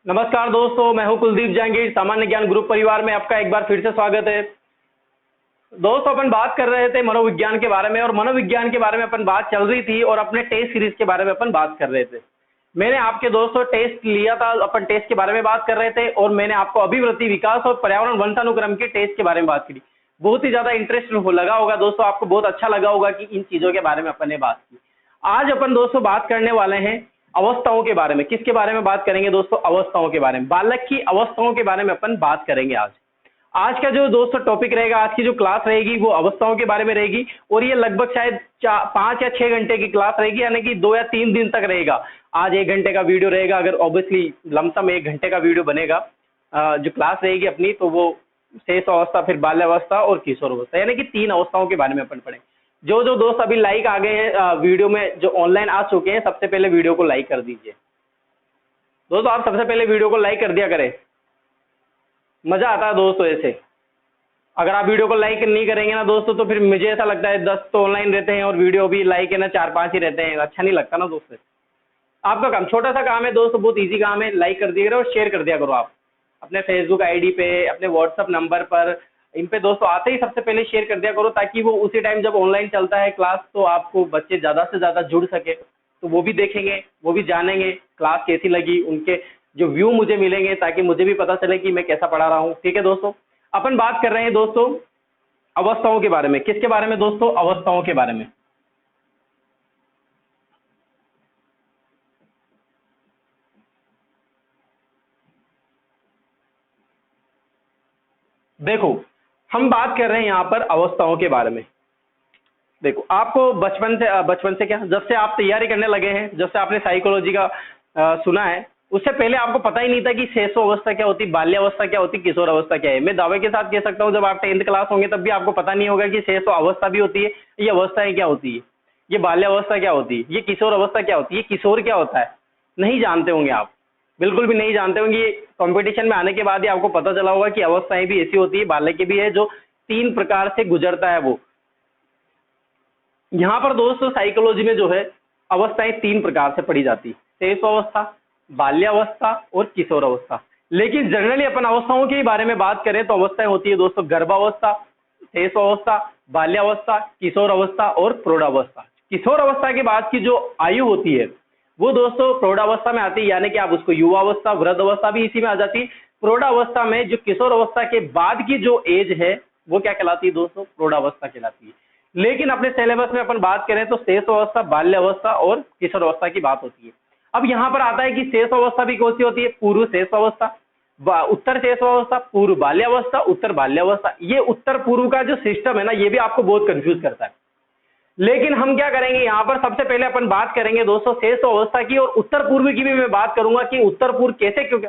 नमस्कार दोस्तों, मैं हूं कुलदीप जहांगीर। सामान्य ज्ञान ग्रुप परिवार में आपका एक बार फिर से स्वागत है। दोस्तों, अपन बात कर रहे थे मनोविज्ञान के बारे में और मनोविज्ञान के बारे में अपन बात चल रही थी और अपने टेस्ट सीरीज के बारे में अपन बात कर रहे थे। मैंने आपके दोस्तों टेस्ट लिया था, अपन टेस्ट के बारे में बात कर रहे थे और मैंने आपको अभिवृत्ति, विकास और पर्यावरण वंशानुक्रम के टेस्ट के बारे में बात की। बहुत ही ज्यादा इंटरेस्ट लगा होगा दोस्तों, आपको बहुत अच्छा लगा होगा कि इन चीजों के बारे में अपन ने बात की। आज अपन दोस्तों बात करने वाले हैं अवस्थाओं के बारे में। किसके बारे में बात करेंगे दोस्तों? अवस्थाओं के बारे में। बालक की अवस्थाओं के बारे में अपन बात करेंगे आज। आज का जो दोस्तों टॉपिक रहेगा, आज की जो क्लास रहेगी वो अवस्थाओं के बारे में रहेगी और ये लगभग शायद 5 या 6 घंटे की क्लास रहेगी, यानी कि 2 या 3 दिन तक रहेगा। आज 1 घंटे का वीडियो रहेगा, अगर ऑब्वियसली लमसम 1 घंटे का वीडियो बनेगा। जो क्लास रहेगी अपनी, तो वो शेष अवस्था, फिर बाल्यावस्था और किशोर अवस्था, यानी कि 3 अवस्थाओं के बारे में अपन पढ़ेंगे। जो जो दोस्त अभी लाइक आ गए हैं वीडियो में, जो ऑनलाइन आ चुके हैं, सबसे पहले वीडियो को लाइक कर दीजिए। दोस्तों आप सबसे पहले वीडियो को लाइक कर दिया करें, मजा आता है दोस्तों ऐसे। अगर आप वीडियो को लाइक नहीं करेंगे ना दोस्तों, तो फिर मुझे ऐसा लगता है 10 तो ऑनलाइन रहते हैं और वीडियो भी लाइक है ना 4-5 ही रहते हैं, अच्छा नहीं लगता ना दोस्तों। आपका काम, छोटा सा काम है दोस्तों, बहुत ईजी काम है। लाइक कर दिया करो और शेयर कर दिया करो। आप अपने फेसबुक आईडी पे, अपने व्हाट्सअप नंबर पर, इन पे दोस्तों आते ही सबसे पहले शेयर कर दिया करो, ताकि वो उसी टाइम जब ऑनलाइन चलता है क्लास, तो आपको बच्चे ज़्यादा से ज़्यादा जुड़ सके, तो वो भी देखेंगे, वो भी जानेंगे क्लास कैसी लगी, उनके जो व्यू मुझे मिलेंगे, ताकि मुझे भी पता चले कि मैं कैसा पढ़ा रहा हूँ। ठीक है दोस्तों, अपन बात कर रहे हैं दोस्तों अवस्थाओं के बारे में। किसके बारे में दोस्तों? अवस्थाओं के बारे में। देखो, हम बात कर रहे हैं यहाँ पर अवस्थाओं के बारे में। देखो, आपको बचपन से क्या, जब से आप तैयारी करने लगे हैं, जब से आपने साइकोलॉजी का सुना है, उससे पहले आपको पता ही नहीं था कि शैशव अवस्था क्या होती, बाल्यावस्था क्या होती, किशोर अवस्था क्या है। मैं दावे के साथ कह सकता हूँ, जब आप 10th क्लास होंगे तब भी आपको पता नहीं होगा कि शैशव अवस्था भी होती है, ये अवस्थाएं क्या होती है, ये बाल्यावस्था क्या होती है, ये किशोर अवस्था क्या होती है, ये किशोर क्या होता है, नहीं जानते होंगे आप, बिल्कुल भी नहीं जानते होंगे। ये कंपटीशन में आने के बाद ही आपको पता चला होगा कि अवस्थाएं भी ऐसी होती है, बाल्य की भी है, जो 3 प्रकार से गुजरता है वो। यहाँ पर दोस्तों साइकोलॉजी में जो है अवस्थाएं 3 प्रकार से पढ़ी जाती है, शैशव अवस्था, बाल्यावस्था और किशोर अवस्था। लेकिन जनरली अपन अवस्थाओं के बारे में बात करें तो अवस्थाएं होती है दोस्तों गर्भावस्था, शैशव अवस्था, बाल्यावस्था, किशोर अवस्था और प्रौढ़ावस्था। किशोर अवस्था के बाद की जो आयु होती है वो दोस्तों प्रौढ़ावस्था में आती है, यानी कि आप उसको युवावस्था, वृद्ध अवस्था भी इसी में आ जाती है। प्रौढ़ावस्था में जो किशोर अवस्था के बाद की जो एज है वो क्या कहलाती है दोस्तों? प्रौढ़ावस्था कहलाती है। लेकिन अपने सिलेबस में अपन बात करें तो शैशव अवस्था, बाल्यावस्था और किशोर अवस्था की बात होती है। अब यहाँ पर आता है कि शैशव अवस्था भी कौन सी होती है? पूर्व शैशव अवस्था, उत्तर शैशव अवस्था, पूर्व बाल्यावस्था, उत्तर बाल्यावस्था। ये उत्तर पूर्व का जो सिस्टम है ना, ये भी आपको बहुत कंफ्यूज करता है। लेकिन हम क्या करेंगे, यहाँ पर सबसे पहले अपन बात करेंगे दोस्तों शैशव अवस्था की, और उत्तर पूर्व की भी मैं बात करूंगा कि उत्तर पूर्व कैसे, क्योंकि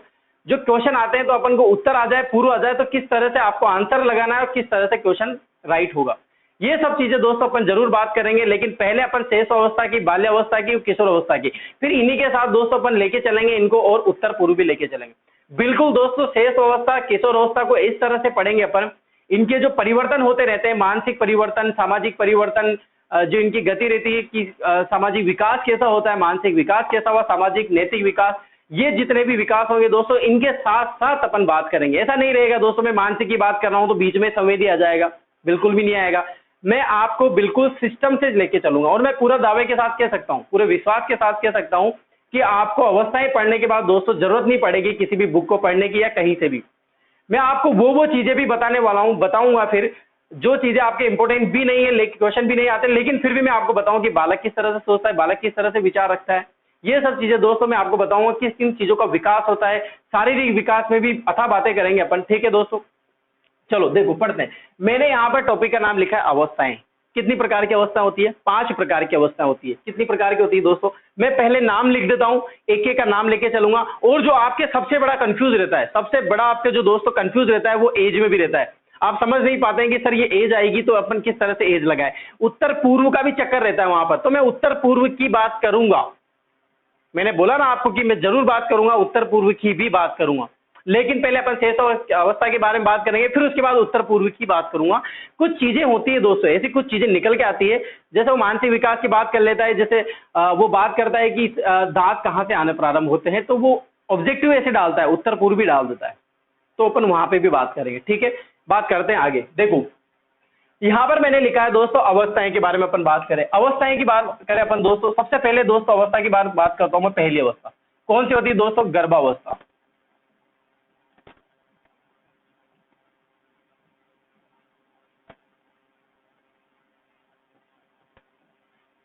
जो क्वेश्चन आते हैं तो अपन को उत्तर आ जाए, पूर्व आ जाए, तो किस तरह से आपको आंसर लगाना है और किस तरह से क्वेश्चन राइट होगा, ये सब चीजें दोस्तों अपन जरूर बात करेंगे। लेकिन पहले अपन शैशव अवस्था की, बाल्यावस्था की, किशोर अवस्था की, फिर इन्हीं के साथ दोस्तों अपन लेके चलेंगे इनको, और उत्तर पूर्व भी लेके चलेंगे। बिल्कुल दोस्तों, शैशव अवस्था, किशोर अवस्था को इस तरह से पढ़ेंगे अपन, इनके जो परिवर्तन होते रहते हैं, मानसिक परिवर्तन, सामाजिक परिवर्तन, जो इनकी गति रहती है कि सामाजिक विकास कैसा होता है, मानसिक विकास कैसा हुआ, सामाजिक नैतिक विकास, ये जितने भी विकास होंगे दोस्तों, इनके साथ साथ अपन बात करेंगे। ऐसा नहीं रहेगा दोस्तों मैं मानसिक की बात कर रहा हूं तो बीच में संवेदी आ जाएगा, बिल्कुल भी नहीं आएगा। मैं आपको बिल्कुल सिस्टम से लेके चलूंगा, और मैं पूरा दावे के साथ कह सकता हूं, पूरे विश्वास के साथ कह सकता हूं कि आपको अवस्थाएं पढ़ने के बाद दोस्तों जरूरत नहीं पड़ेगी किसी भी बुक को पढ़ने की या कहीं से भी। मैं आपको वो चीजें भी बताने वाला हूं, बताऊंगा फिर, जो चीजें आपके इंपोर्टेंट भी नहीं है, लेकिन क्वेश्चन भी नहीं आते, लेकिन फिर भी मैं आपको बताऊं कि बालक किस तरह से सोचता है, बालक किस तरह से विचार रखता है। ये सब चीजें दोस्तों मैं आपको बताऊंगा किस किन चीजों का विकास होता है। शारीरिक विकास में भी अथाह बातें करेंगे अपन। ठीक है दोस्तों, चलो देखो पढ़ते हैं। मैंने यहाँ पर टॉपिक का नाम लिखा है अवस्थाएं। कितनी प्रकार की अवस्था होती है? 5 प्रकार की अवस्था होती है। कितनी प्रकार की होती है दोस्तों? मैं पहले नाम लिख देता हूं, एक एक का नाम लेके चलूंगा। और जो आपके सबसे बड़ा कंफ्यूज रहता है, सबसे बड़ा आपके जो दोस्तों कंफ्यूज रहता है, वो एज में भी रहता है। आप समझ नहीं पाते हैं कि सर ये एज आएगी तो अपन किस तरह से एज लगाए। उत्तर पूर्व का भी चक्कर रहता है वहां पर, तो मैं उत्तर पूर्व की बात करूंगा। मैंने बोला ना आपको कि मैं जरूर बात करूंगा, उत्तर पूर्व की भी बात करूंगा। लेकिन पहले अपन शैशव अवस्था के बारे में बात करेंगे, फिर उसके बाद उत्तर पूर्व की बात करूंगा। कुछ चीजें होती है दोस्तों, ऐसी कुछ चीजें निकल के आती है। जैसे वो मानसिक विकास की बात कर लेता है, जैसे वो बात करता है कि दांत कहाँ से आने प्रारंभ होते हैं, तो वो ऑब्जेक्टिव ऐसे डालता है, उत्तर पूर्वी डाल देता है, तो अपन वहां पे भी बात करेंगे। ठीक है, बात करते हैं आगे। देखो यहां पर मैंने लिखा है दोस्तों अवस्थाएं के बारे में अपन बात करें। अवस्थाएं की बात करें अपन दोस्तों, सबसे पहले दोस्तों अवस्था की बात करता हूं मैं। पहली अवस्था कौन सी होती है दोस्तों? गर्भावस्था।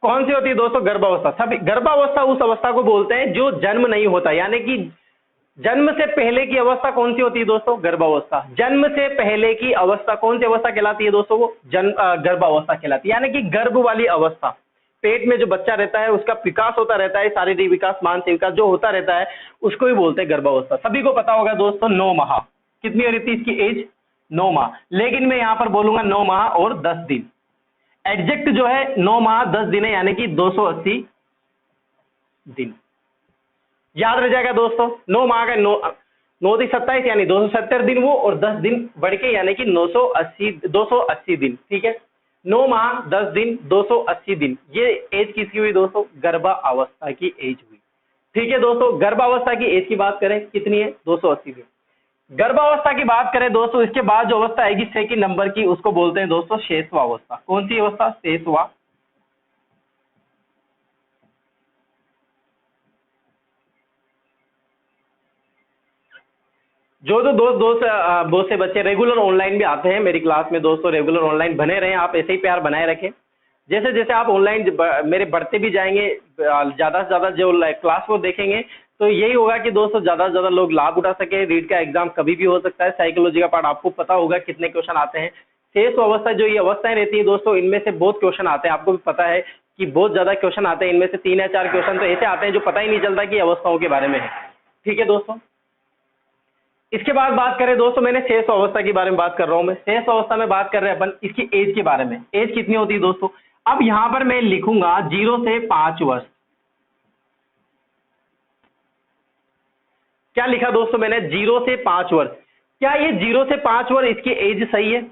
कौन सी होती है दोस्तों? गर्भावस्था। सभी गर्भावस्था उस अवस्था को बोलते हैं जो जन्म नहीं होता, यानी कि जन्म से पहले की अवस्था कौन सी होती है दोस्तों? गर्भावस्था। जन्म से पहले की अवस्था कौन सी अवस्था कहलाती है दोस्तों? वो गर्भावस्था कहलाती है, यानी कि गर्भ वाली अवस्था। पेट में जो बच्चा रहता है उसका विकास होता रहता है, शारीरिक विकास, मानसिक विकास जो होता रहता है उसको ही बोलते हैं गर्भावस्था। सभी को पता होगा दोस्तों 9 माह। कितनी हो रही थी इसकी एज? 9 माह। लेकिन मैं यहां पर बोलूंगा 9 माह और 10 दिन। एग्जैक्ट जो है 9 माह 10 दिन है, यानी कि 280 दिन। याद रह जाएगा दोस्तों। 9 माह का 9 × 27 यानी 270 दिन वो, और 10 दिन बढ़ के यानी कि 280 दिन। ठीक है, 9 माह 10 दिन 280 दिन, ये एज किसकी हुई दोस्तों? गर्भावस्था की एज हुई। ठीक है दोस्तों, गर्भावस्था की एज की बात करें कितनी है? 280 दिन। गर्भावस्था की बात करें दोस्तों, इसके बाद जो अवस्था आएगी सेकंड नंबर की, उसको बोलते हैं दोस्तों शेषवा अवस्था। कौन सी अवस्था? शेषवा। जो तो बहुत से बच्चे रेगुलर ऑनलाइन भी आते हैं मेरी क्लास में दोस्तों, रेगुलर ऑनलाइन बने रहें, आप ऐसे ही प्यार बनाए रखें। जैसे जैसे आप ऑनलाइन मेरे बढ़ते भी जाएंगे, ज़्यादा से ज़्यादा जो क्लास को देखेंगे, तो यही होगा कि दोस्तों ज़्यादा से ज़्यादा लोग लाभ उठा सके। रीड का एग्जाम कभी भी हो सकता है, साइकोलॉजी का पार्ट आपको पता होगा कितने क्वेश्चन आते हैं। शेष अवस्था जो ये अवस्थाएं रहती है दोस्तों, इनमें से बहुत क्वेश्चन आते हैं, आपको भी पता है कि बहुत ज़्यादा क्वेश्चन आते हैं। इनमें से 3 या 4 क्वेश्चन तो ऐसे आते हैं जो पता ही नहीं चलता कि अवस्थाओं के बारे में है। ठीक है दोस्तों, इसके बाद बात करें दोस्तों, मैंने शेष अवस्था के बारे में बात कर रहा हूं। मैं शेष अवस्था में बात कर रहे हैं अपन इसकी एज के बारे में। एज कितनी होती है दोस्तों? अब यहां पर मैं लिखूंगा 0 से 5 वर्ष। क्या लिखा दोस्तों मैंने? 0 से 5 वर्ष। क्या ये 0 से 5 वर्ष इसकी एज सही है?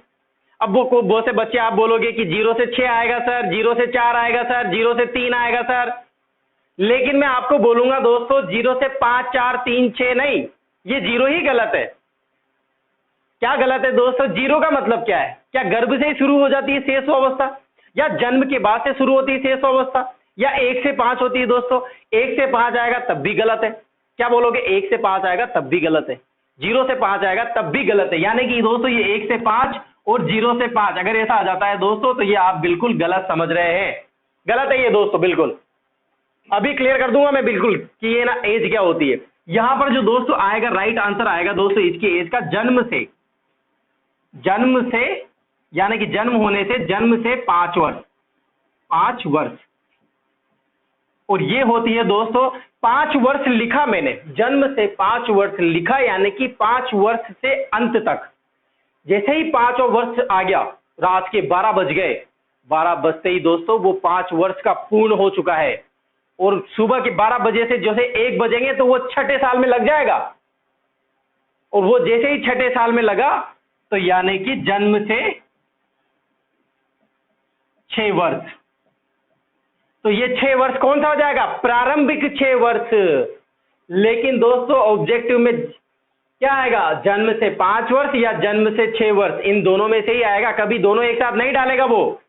अब वो बहुत से बच्चे आप बोलोगे कि 0 से 6 आएगा सर, 0 से 4 आएगा सर, 0 से 3 आएगा सर। लेकिन मैं आपको बोलूंगा दोस्तों 0 से 5, 4, 3, 6 नहीं, ये 0 ही गलत है। क्या गलत है दोस्तों? 0 का मतलब क्या है? क्या गर्भ से ही शुरू हो जाती है शेष अवस्था, या जन्म के बाद से शुरू होती है शेष अवस्था, या 1 से 5 होती है दोस्तों? 1 से 5 आएगा तब भी गलत है। क्या बोलोगे? 1 से 5 आएगा तब भी गलत है, 0 से 5 आएगा तब भी गलत है। यानी कि दोस्तों ये 1 से 5 और 0 से 5 अगर ऐसा आ जाता है दोस्तों, तो ये आप बिल्कुल गलत समझ रहे हैं। गलत है ये दोस्तों, बिल्कुल। अभी क्लियर कर दूंगा मैं बिल्कुल कि ये ना एज क्या होती है। यहां पर जो दोस्तों आएगा, राइट आंसर आएगा दोस्तों इसकी एज का जन्म से, यानी कि जन्म होने से, जन्म से 5 वर्ष, 5 वर्ष। और ये होती है दोस्तों 5 वर्ष लिखा मैंने, जन्म से 5 वर्ष लिखा, यानी कि 5 वर्ष से अंत तक। जैसे ही 5वां वर्ष आ गया, रात के 12 बज गए, 12 बजते ही दोस्तों वो 5 वर्ष का पूर्ण हो चुका है। और सुबह के 12 बजे से जैसे 1 बजेंगे तो वो 6ठे साल में लग जाएगा। और वो जैसे ही 6ठे साल में लगा, तो यानी कि जन्म से 6 वर्ष, तो ये 6 वर्ष कौन सा हो जाएगा? प्रारंभिक 6 वर्ष। लेकिन दोस्तों ऑब्जेक्टिव में क्या आएगा? जन्म से 5 वर्ष या जन्म से 6 वर्ष, इन दोनों में से ही आएगा। कभी दोनों एक साथ नहीं डालेगा, वो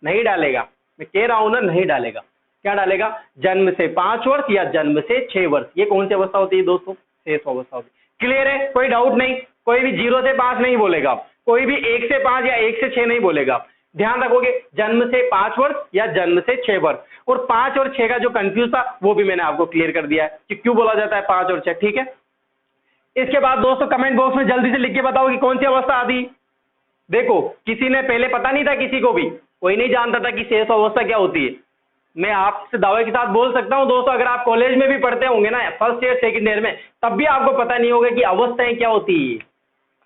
नहीं डालेगा। मैं कह रहा हूं ना, नहीं डालेगा। क्या डालेगा? जन्म से 5 वर्ष या जन्म से 6 वर्ष। ये कौन सी अवस्था होती है दोस्तों? शेष अवस्था होती है। क्लियर है? कोई डाउट नहीं? कोई भी 0 से 5 नहीं बोलेगा, कोई भी 1 से 5 या 1 से 6 नहीं बोलेगा। ध्यान रखोगे, जन्म से 5 वर्ष या जन्म से 6 वर्ष। और 5 और 6 का जो कंफ्यूज था वो भी मैंने आपको क्लियर कर दिया है कि क्यों बोला जाता है 5 और 6। ठीक है, इसके बाद दोस्तों कमेंट बॉक्स में जल्दी से लिख के बताओ कि कौन सी अवस्था आती। देखो, किसी ने पहले पता नहीं था, किसी को भी कोई नहीं जानता था कि शेष अवस्था क्या होती है। मैं आपसे दावे के साथ बोल सकता हूं दोस्तों, अगर आप कॉलेज में भी पढ़ते होंगे ना, फर्स्ट ईयर सेकंड ईयर में, तब भी आपको पता नहीं होगा कि अवस्थाएं क्या होती है,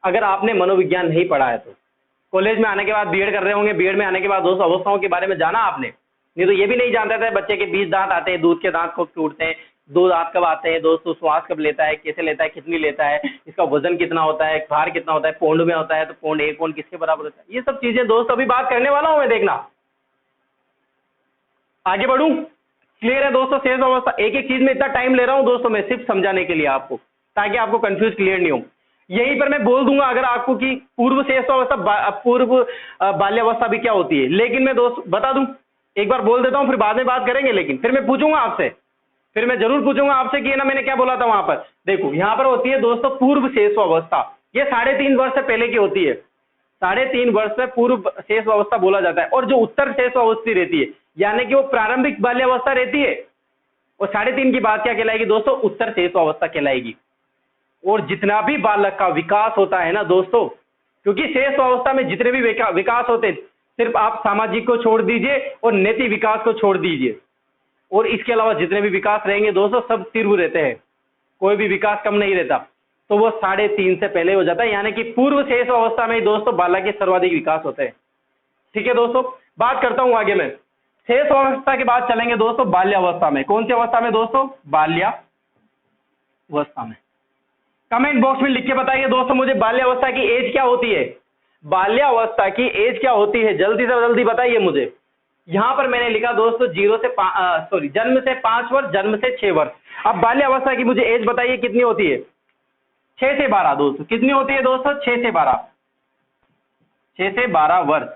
अगर आपने मनोविज्ञान नहीं पढ़ा है तो। कॉलेज में आने के बाद बीएड कर रहे होंगे, बीएड में आने के बाद दोस्तों अवस्थाओं के बारे में जाना आपने, नहीं तो ये भी नहीं जानते थे बच्चे के 20 दांत आते हैं, दूध के दांत कब टूटते हैं, 2 दांत कब आते हैं दोस्तों, श्वास कब लेता है, कैसे लेता है, कितनी लेता है, इसका वजन कितना होता है, भार कितना होता है, पौंड में होता है तो पौंड 1 पौंड किसके बराबर होता है। ये सब चीजें दोस्तों अभी बात करने वाला हूं मैं, देखना। आगे बढ़ूं? क्लियर है दोस्तों? शेष अवस्था, एक एक चीज में इतना टाइम ले रहा हूं दोस्तों मैं सिर्फ समझाने के लिए आपको, ताकि आपको कंफ्यूज क्लियर नहीं हो। यहीं पर मैं बोल दूंगा अगर आपको कि पूर्व शेष अवस्था पूर्व बाल्यावस्था भी क्या होती है, लेकिन मैं दोस्त बता दूं, एक बार बोल देता हूं फिर बाद में बात करेंगे, लेकिन फिर मैं पूछूंगा आपसे, फिर मैं जरूर पूछूंगा आपसे कि ना मैंने क्या बोला था वहां पर। देखो यहां पर होती है दोस्तों पूर्व शेष अवस्था, ये 3.5 वर्ष से पहले की होती है, 3.5 वर्ष से पूर्व शेष अवस्था बोला जाता है। और जो उत्तर शेष अवस्था रहती है, यानी कि वो प्रारंभिक बाल्यावस्था रहती है, और 3.5 की बात क्या कहलाएगी दोस्तों? उत्तर शेष अवस्था कहलाएगी। और जितना भी बालक का विकास होता है ना दोस्तों, क्योंकि शेष अवस्था में जितने भी विकास होते हैं, सिर्फ आप सामाजिक को छोड़ दीजिए और नैतिक विकास को छोड़ दीजिए, और इसके अलावा जितने भी विकास रहेंगे दोस्तों सब तीव्र रहते हैं, कोई भी विकास कम नहीं रहता। तो वो 3.5 से पहले हो जाता है, यानी कि पूर्व शेष अवस्था में ही दोस्तों बालक के सर्वाधिक विकास होते हैं। ठीक है दोस्तों, बात करता हूं आगे मैं। शेष अवस्था के बाद चलेंगे दोस्तों बाल्यावस्था में। कौन सी अवस्था में दोस्तों? बाल्यावस्था में। कमेंट बॉक्स में लिख के बताइए दोस्तों मुझे बाल्यावस्था की एज क्या होती है, बाल्यावस्था की एज क्या होती है, जल्दी से जल्दी बताइए मुझे। यहां पर मैंने लिखा दोस्तों जन्म से 5 वर्ष, जन्म से 6 वर्ष। अब बाल्यावस्था की मुझे एज बताइए कितनी होती है? 6 से 12 दोस्तों। कितनी होती है दोस्तों? 6 से 12, 6 से 12 वर्ष।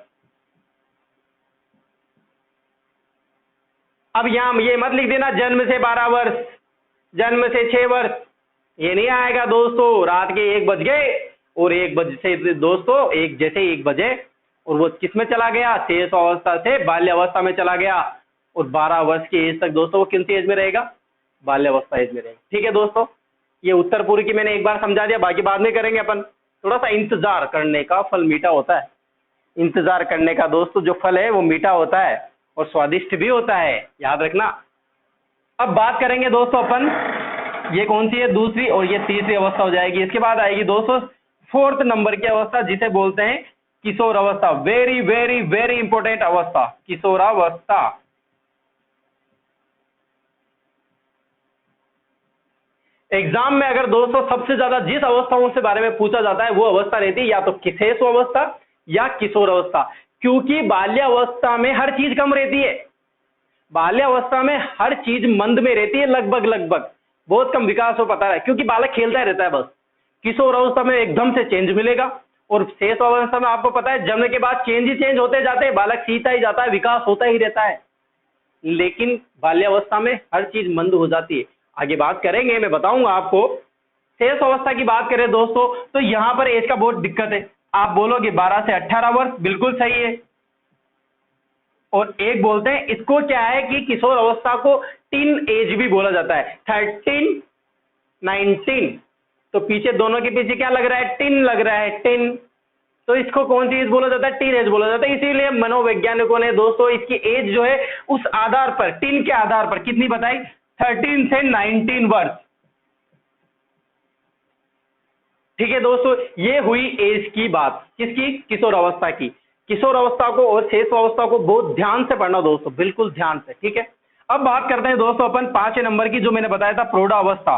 अब यहां ये मत लिख देना जन्म से 12 वर्ष, जन्म से 6 वर्ष, ये नहीं आएगा दोस्तों। रात के 1 बज गए और 1 बजे से दोस्तों 1 बजे, और वो किस में चला गया? शेष अवस्था से बाल्यावस्था में चला गया, और 12 वर्ष की एज तक दोस्तों वो किन सी एज में रहेगा? बाल्यावस्था एज में रहेगा। ठीक है दोस्तों, ये उत्तर पूर्व की मैंने एक बार समझा दिया, बाकी बाद में करेंगे अपन। थोड़ा सा इंतजार करने का फल मीठा होता है, इंतजार करने का दोस्तों जो फल है वो मीठा होता है और स्वादिष्ट भी होता है, याद रखना। अब बात करेंगे दोस्तों अपन, ये कौन सी है? दूसरी, और ये तीसरी अवस्था हो जाएगी। इसके बाद आएगी दोस्तों 4th नंबर की अवस्था, जिसे बोलते हैं किशोर अवस्था। वेरी वेरी वेरी इंपॉर्टेंट अवस्था, किशोरावस्था। एग्जाम में अगर दोस्तों सबसे ज्यादा जिस अवस्थाओं से बारे में पूछा जाता है वो अवस्था रहती है या तो शेष अवस्था या किशोर अवस्था, क्योंकि बाल्यावस्था में हर चीज कम रहती है, बाल्यावस्था में हर चीज मंद में रहती है, लगभग बहुत कम विकास हो पाता है, क्योंकि बालक खेलता ही रहता है बस। किशोर अवस्था में एकदम से चेंज मिलेगा, और शेष अवस्था में आपको पता है जन्म के बाद चेंज ही चेंज होते जाते हैं, बालक सीखता ही जाता है, विकास होता ही रहता है। लेकिन बाल्यावस्था में हर चीज मंद हो जाती है। आगे बात करेंगे, मैं बताऊंगा आपको। शेष अवस्था की बात करें दोस्तों तो यहां पर एज का बहुत दिक्कत है। आप बोलोगे 12 से 18 वर्ष, बिल्कुल सही है। और एक बोलते हैं इसको क्या है कि किशोर अवस्था को टीन एज भी बोला जाता है, 13, 19। तो पीछे दोनों के पीछे क्या लग रहा है? टिन लग रहा है, टिन। तो इसको कौन सी एज बोला जाता है? टीन एज बोला जाता है। इसीलिए मनोवैज्ञानिकों ने दोस्तों इसकी एज जो है उस आधार पर, टिन के आधार पर कितनी बताई? 13 से 19 वर्ष। ठीक है दोस्तों, ये हुई एज की बात, किसकी? किशोर अवस्था की। किशोर अवस्था को और शेष अवस्था को बहुत ध्यान से पढ़ना दोस्तों, बिल्कुल ध्यान से। ठीक है, अब बात करते हैं दोस्तों अपन 5वें नंबर की, जो मैंने बताया था प्रौढ़ावस्था।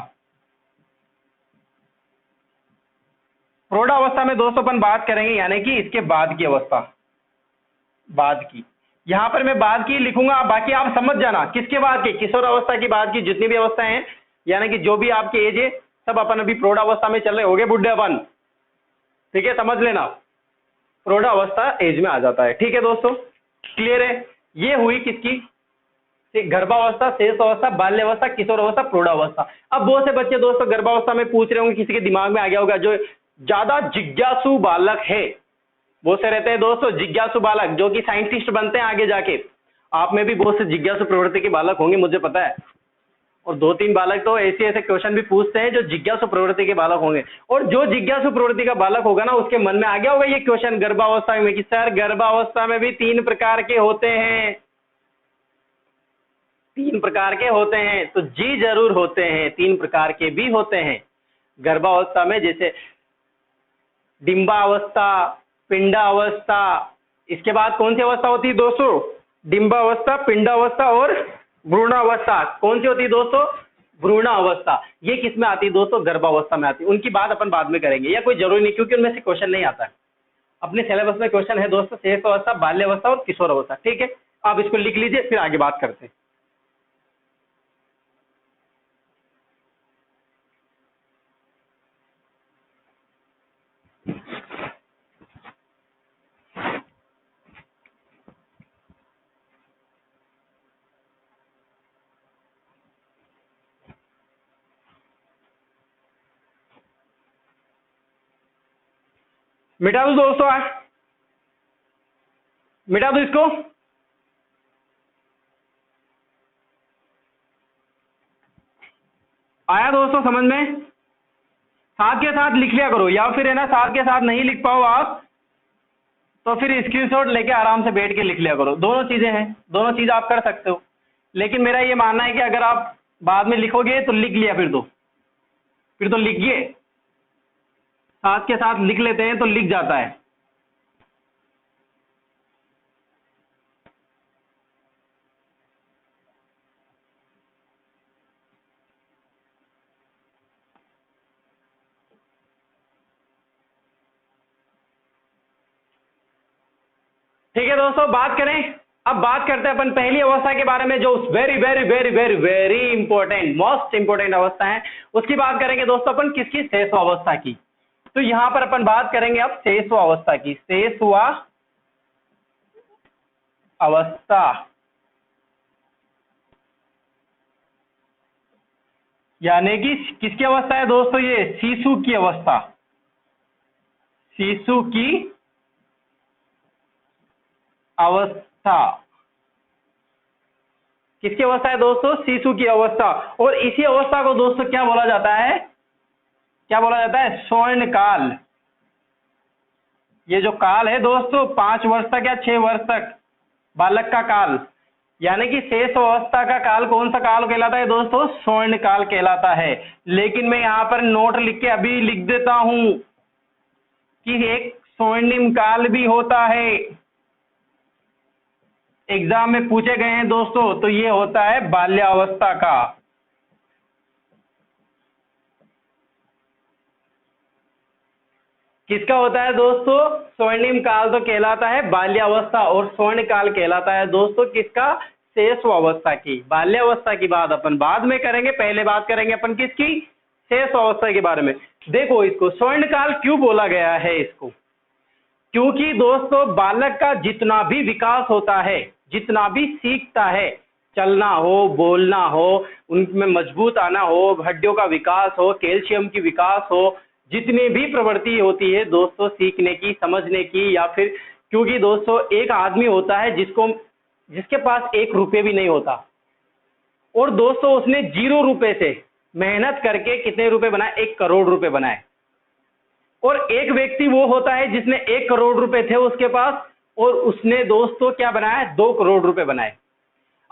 प्रौढ़ावस्था में दोस्तों अपन बात करेंगे, यानी कि इसके बाद की अवस्था, बाद की। यहां पर मैं बाद की लिखूंगा, बाकी आप समझ जाना किसके बाद की? किशोर अवस्था की बाद की जितनी भी अवस्थाएं हैं, यानी कि जो भी आपकी एज है, सब अपन अभी प्रौढ़ावस्था में चल रहे, हो गए बुढ़े अपन। ठीक है, समझ लेना, प्रौढ़ावस्था एज में आ जाता है। ठीक है दोस्तों, क्लियर है? ये हुई किसकी? गर्भावस्था, शेष अवस्था, बाल्यावस्था, किशोर अवस्था, प्रौढ़ावस्था। अब बहुत से बच्चे दोस्तों गर्भावस्था में पूछ रहे होंगे, किसी के दिमाग में आ गया होगा, जो ज्यादा जिज्ञासु बालक है, वो से रहते हैं दोस्तों जिज्ञासु बालक, जो कि साइंटिस्ट बनते हैं आगे जाके। आप में भी बहुत से जिज्ञासु प्रवृत्ति के बालक होंगे, मुझे पता है। और 2-3 बालक तो ऐसे क्वेश्चन भी पूछते हैं जो जिज्ञासु प्रवृत्ति के बालक होंगे। और जो जिज्ञासु प्रवृत्ति का बालक होगा ना, उसके मन में आ गया होगा ये क्वेश्चन गर्भावस्था में कि सर गर्भावस्था में भी 3 प्रकार के होते हैं, 3 प्रकार के होते हैं। तो जी जरूर होते हैं, 3 प्रकार के भी होते हैं गर्भावस्था में, जैसे डिंबावस्था, पिंडावस्था। इसके बाद कौन सी अवस्था होती है दोस्तों? डिंबावस्था, पिंडावस्था और भ्रूणावस्था। कौन सी होती है दोस्तों? भ्रूणावस्था। ये किस में आती है दोस्तों? गर्भावस्था में आती है। उनकी बात अपन बाद में करेंगे, या कोई जरूरी नहीं, क्योंकि उनमें से क्वेश्चन नहीं आता है। अपने सिलेबस में क्वेश्चन है दोस्तों शेष अवस्था, बाल्यावस्था और किशोर अवस्था। ठीक है, आप इसको लिख लीजिए, फिर आगे बात करते हैं। मिटा दो दोस्तों, मिटा दो इसको। आया दोस्तों समझ में? साथ के साथ लिख लिया करो, या फिर है ना साथ के साथ नहीं लिख पाओ आप तो फिर स्क्रीनशॉट लेके आराम से बैठ के लिख लिया करो। दोनों चीजें हैं, दोनों चीज आप कर सकते हो, लेकिन मेरा ये मानना है कि अगर आप बाद में लिखोगे तो लिख लिया, फिर तो लिखिए, साथ के साथ लिख लेते हैं तो लिख जाता है। ठीक है दोस्तों, अब बात करते हैं अपन पहली अवस्था के बारे में, जो very very very very very important, most important अवस्था है, उसकी बात करेंगे दोस्तों अपन किसकी, शेषवा अवस्था की। तो यहां पर अपन बात करेंगे अब शेषवा अवस्था की। शेषवा अवस्था यानी कि किसकी अवस्था है दोस्तों, ये शिशु की अवस्था, शिशु की अवस्था। किसकी अवस्था है दोस्तों, शिशु की अवस्था। और इसी अवस्था को दोस्तों क्या बोला जाता है, क्या बोला जाता है, स्वर्ण काल। ये जो काल है दोस्तों 5 वर्ष तक या 6 वर्ष तक बालक का काल, यानी कि शेष अवस्था का काल कौन सा काल कहलाता है दोस्तों, स्वर्ण काल कहलाता है। लेकिन मैं यहां पर नोट लिख के अभी लिख देता हूं कि एक स्वर्णिम काल भी होता है, एग्जाम में पूछे गए हैं दोस्तों, तो ये होता है बाल्यावस्था का। किसका होता है दोस्तों, स्वर्णिम काल तो कहलाता है बाल्यावस्था, और स्वर्ण काल कहलाता है दोस्तों किसका, शेषवावस्था की। बाल्यावस्था की बात अपन बाद में करेंगे, पहले बात करेंगे अपन किसकी, शेषवावस्था के बारे में। देखो इसको स्वर्ण काल क्यों बोला गया है इसको, क्योंकि दोस्तों बालक का जितना भी विकास होता है, जितना भी सीखता है, चलना हो, बोलना हो, उनमें मजबूत आना हो, हड्डियों का विकास हो, कैल्शियम की विकास हो, जितनी भी प्रवृत्ति होती है दोस्तों सीखने की, समझने की, या फिर क्योंकि दोस्तों एक आदमी होता है जिसके पास 1 रुपये भी नहीं होता, और दोस्तों उसने 0 रुपए से मेहनत करके कितने रुपए बनाए, 1 करोड़ रुपए बनाए। और एक व्यक्ति वो होता है जिसने 1 करोड़ रुपए थे उसके पास, और उसने दोस्तों क्या बनाया, 2 करोड़ रुपए बनाए।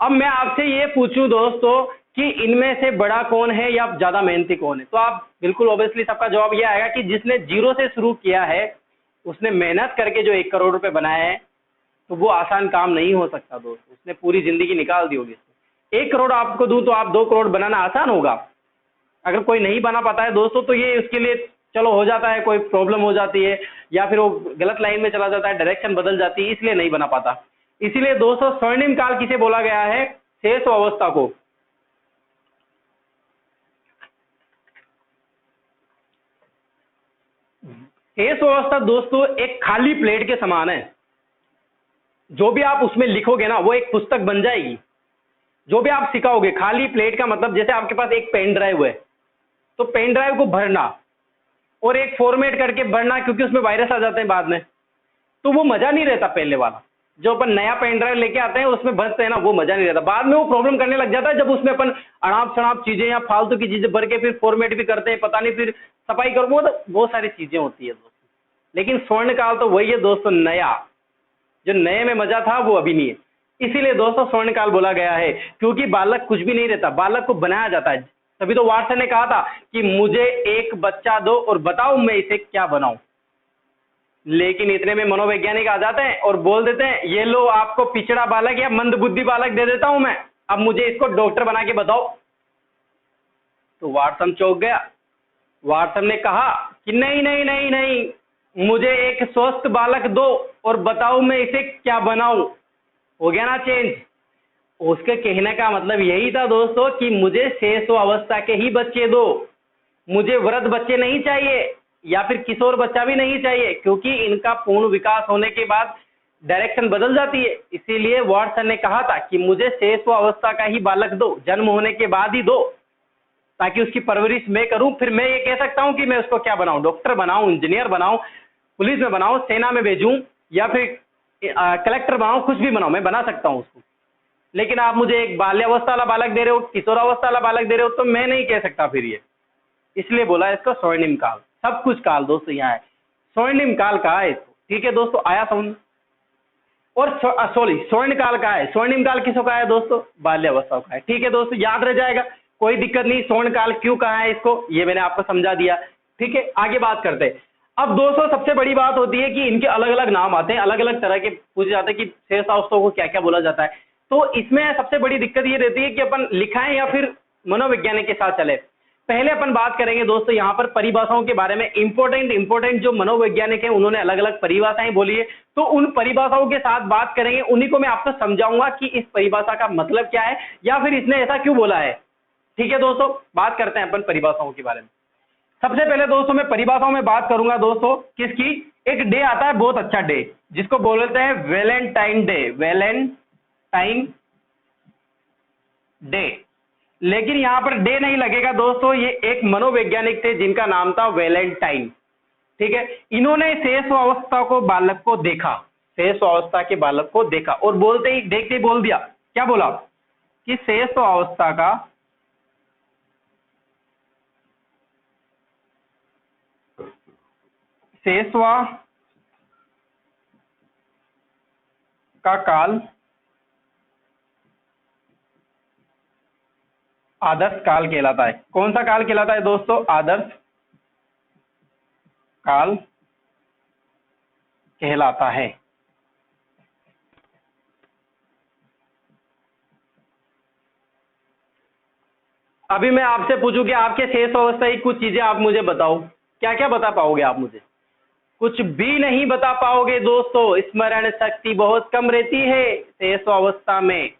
अब मैं आपसे ये पूछूं दोस्तों कि इनमें से बड़ा कौन है या ज्यादा मेहनती कौन है, तो आप बिल्कुल ऑब्वियसली सबका जवाब ये आएगा कि जिसने 0 से शुरू किया है, उसने मेहनत करके जो 1 करोड़ रुपए बनाए हैं, तो वो आसान काम नहीं हो सकता दोस्तों, उसने पूरी जिंदगी निकाल दी होगी। 1 करोड़ आपको दूं तो आप 2 करोड़ बनाना आसान होगा। अगर कोई नहीं बना पाता है दोस्तों तो ये उसके लिए चलो हो जाता है, कोई प्रॉब्लम हो जाती है, या फिर वो गलत लाइन में चला जाता है, डायरेक्शन बदल जाती है, इसलिए नहीं बना पाता। इसीलिए दोस्तों स्वर्णिम काल किसे बोला गया है, शेष अवस्था को। शेष अवस्था दोस्तों एक खाली प्लेट के समान है, जो भी आप उसमें लिखोगे ना वो एक पुस्तक बन जाएगी। जो भी आप सिखाओगे, खाली प्लेट का मतलब जैसे आपके पास एक पेन ड्राइव है, तो पेन ड्राइव को भरना और एक फॉर्मेट करके भरना, क्योंकि उसमें वायरस आ जाते हैं बाद में, तो वो मजा नहीं रहता पहले वाला। जो अपन नया पेन ड्राइव लेके आते हैं उसमें भरते हैं ना, वो मजा नहीं रहता, बाद में वो प्रॉब्लम करने लग जाता है जब उसमें अपन अड़ाप शड़ाप चीजें या फालतू की चीजें भर के फिर फॉर्मेट भी करते हैं, पता नहीं फिर सफाई करो, वो तो बहुत सारी चीजें होती है दोस्तों। लेकिन स्वर्ण काल तो वही है दोस्तों, नया, जो नए में मजा था वो अभी नहीं है। इसीलिए दोस्तों स्वर्ण काल बोला गया है, क्योंकि बालक कुछ भी नहीं रहता, बालक को बनाया जाता है। तभी तो वाटसन ने कहा था कि मुझे एक बच्चा दो और बताओ मैं इसे क्या बनाऊं। लेकिन इतने में मनोवैज्ञानिक आ जाते हैं और बोल देते हैं ये लो आपको पिछड़ा बालक या मंदबुद्धि बालक दे देता हूं मैं, अब मुझे इसको डॉक्टर बना के बताओ। तो वाटसन चौंक गया। वाटसन ने कहा कि नहीं नहीं नहीं नहीं, मुझे एक स्वस्थ बालक दो और बताओ मैं इसे क्या बनाऊं। हो गया ना चेंज। उसके कहने का मतलब यही था दोस्तों कि मुझे शेष अवस्था के ही बच्चे दो, मुझे वृद्ध बच्चे नहीं चाहिए या फिर किशोर बच्चा भी नहीं चाहिए, क्योंकि इनका पूर्ण विकास होने के बाद डायरेक्शन बदल जाती है। इसीलिए वाटसन ने कहा था कि मुझे शेष अवस्था का ही बालक दो, जन्म होने के बाद ही दो, ताकि उसकी परवरिश मैं करूं, फिर मैं ये कह सकता हूं कि मैं उसको क्या बनाऊं, डॉक्टर बनाऊं, इंजीनियर बनाऊं, पुलिस में बनाऊं, सेना में भेजूं, या फिर कलेक्टर बनाऊं, कुछ भी बनाऊं, मैं बना सकता हूं उसको। लेकिन आप मुझे एक बाल्यावस्था वाला बालक दे रहे हो, किशोरावस्था वाला बालक दे रहे हो, तो मैं नहीं कह सकता फिर ये। इसलिए बोला इसको स्वर्णिम काल। सब कुछ काल दोस्तों यहाँ है, स्वर्णिम काल कहा है इसको। ठीक है दोस्तों, आया समझ। और सॉरी, स्वर्ण काल का है, स्वर्णिम काल किसको कहा है दोस्तों? बाल्यावस्था का है। ठीक है दोस्तों, याद रह जाएगा, कोई दिक्कत नहीं। स्वर्ण काल क्यों कहा है इसको, ये मैंने आपको समझा दिया। ठीक है, आगे बात करते हैं। अब दोस्तों सबसे बड़ी बात होती है कि इनके अलग अलग नाम आते हैं, अलग अलग तरह के पूछे जाते हैं कि शेष अवस्थाओं को क्या क्या बोला जाता है। तो इसमें सबसे बड़ी दिक्कत ये रहती है कि अपन लिखाएं या फिर मनोवैज्ञानिक के साथ चले। पहले अपन बात करेंगे दोस्तों यहाँ पर परिभाषाओं के बारे में। इंपॉर्टेंट जो मनोवैज्ञानिक है उन्होंने अलग अलग परिभाषाएं बोली है, तो उन परिभाषाओं के साथ बात करेंगे, उन्हीं को मैं आपको समझाऊंगा कि इस परिभाषा का मतलब क्या है या फिर इसने ऐसा क्यों बोला है। ठीक है दोस्तों, बात करते हैं अपन परिभाषाओं के बारे में। सबसे पहले दोस्तों मैं परिभाषाओं में बात करूंगा दोस्तों किसकी। एक डे आता है, बहुत अच्छा डे, जिसको बोलते हैं वैलेंटाइन डे, वैलेंटाइन डे। लेकिन यहां पर डे नहीं लगेगा दोस्तों, ये एक मनोवैज्ञानिक थे जिनका नाम था वैलेंटाइन। ठीक है, इन्होंने शेष अवस्था को बालक को देखा, शेष अवस्था के बालक को देखा और बोलते ही देखते ही बोल दिया, क्या बोला कि शेष अवस्था का शेषवा का काल आदर्श काल कहलाता है। कौन सा काल कहलाता है दोस्तों? आदर्श काल कहलाता है। अभी मैं आपसे पूछूं कि आपके शेष अवस्था की कुछ चीजें आप मुझे बताओ, क्या क्या बता पाओगे आप मुझे? कुछ भी नहीं बता पाओगे दोस्तों, स्मरण शक्ति बहुत कम रहती है शेष अवस्था में,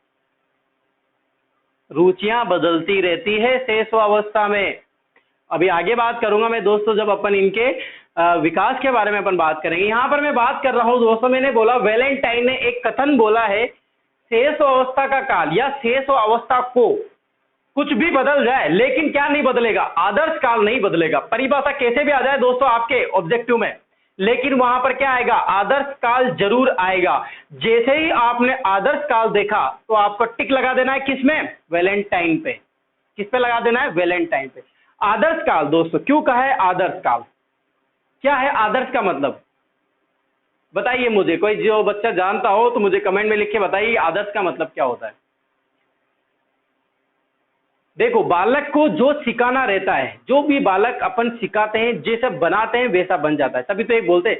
रुचियां बदलती रहती है शेष अवस्था में। अभी आगे बात करूंगा मैं दोस्तों, जब अपन इनके विकास के बारे में अपन बात करेंगे। यहां पर मैं बात कर रहा हूं दोस्तों, मैंने बोला वैलेंटाइन ने एक कथन बोला है, शेष अवस्था का काल या शेष अवस्था को कुछ भी बदल जाए लेकिन क्या नहीं बदलेगा? आदर्श काल नहीं बदलेगा। परिभाषा कैसे भी आ जाए दोस्तों आपके ऑब्जेक्टिव में, लेकिन वहां पर क्या आएगा? आदर्श काल जरूर आएगा। जैसे ही आपने आदर्श काल देखा तो आपको टिक लगा देना है, किसमें? वैलेंटाइन पे। किस पे लगा देना है? वैलेंटाइन पे। आदर्श काल दोस्तों क्यों कहा है आदर्श काल? क्या है आदर्श का मतलब? बताइए मुझे, कोई जो बच्चा जानता हो तो मुझे कमेंट में लिख के बताइए आदर्श का मतलब क्या होता है। देखो, बालक को जो सिखाना रहता है, जो भी बालक अपन सिखाते हैं, जैसा बनाते हैं वैसा बन जाता है। तभी तो एक बोलते हैं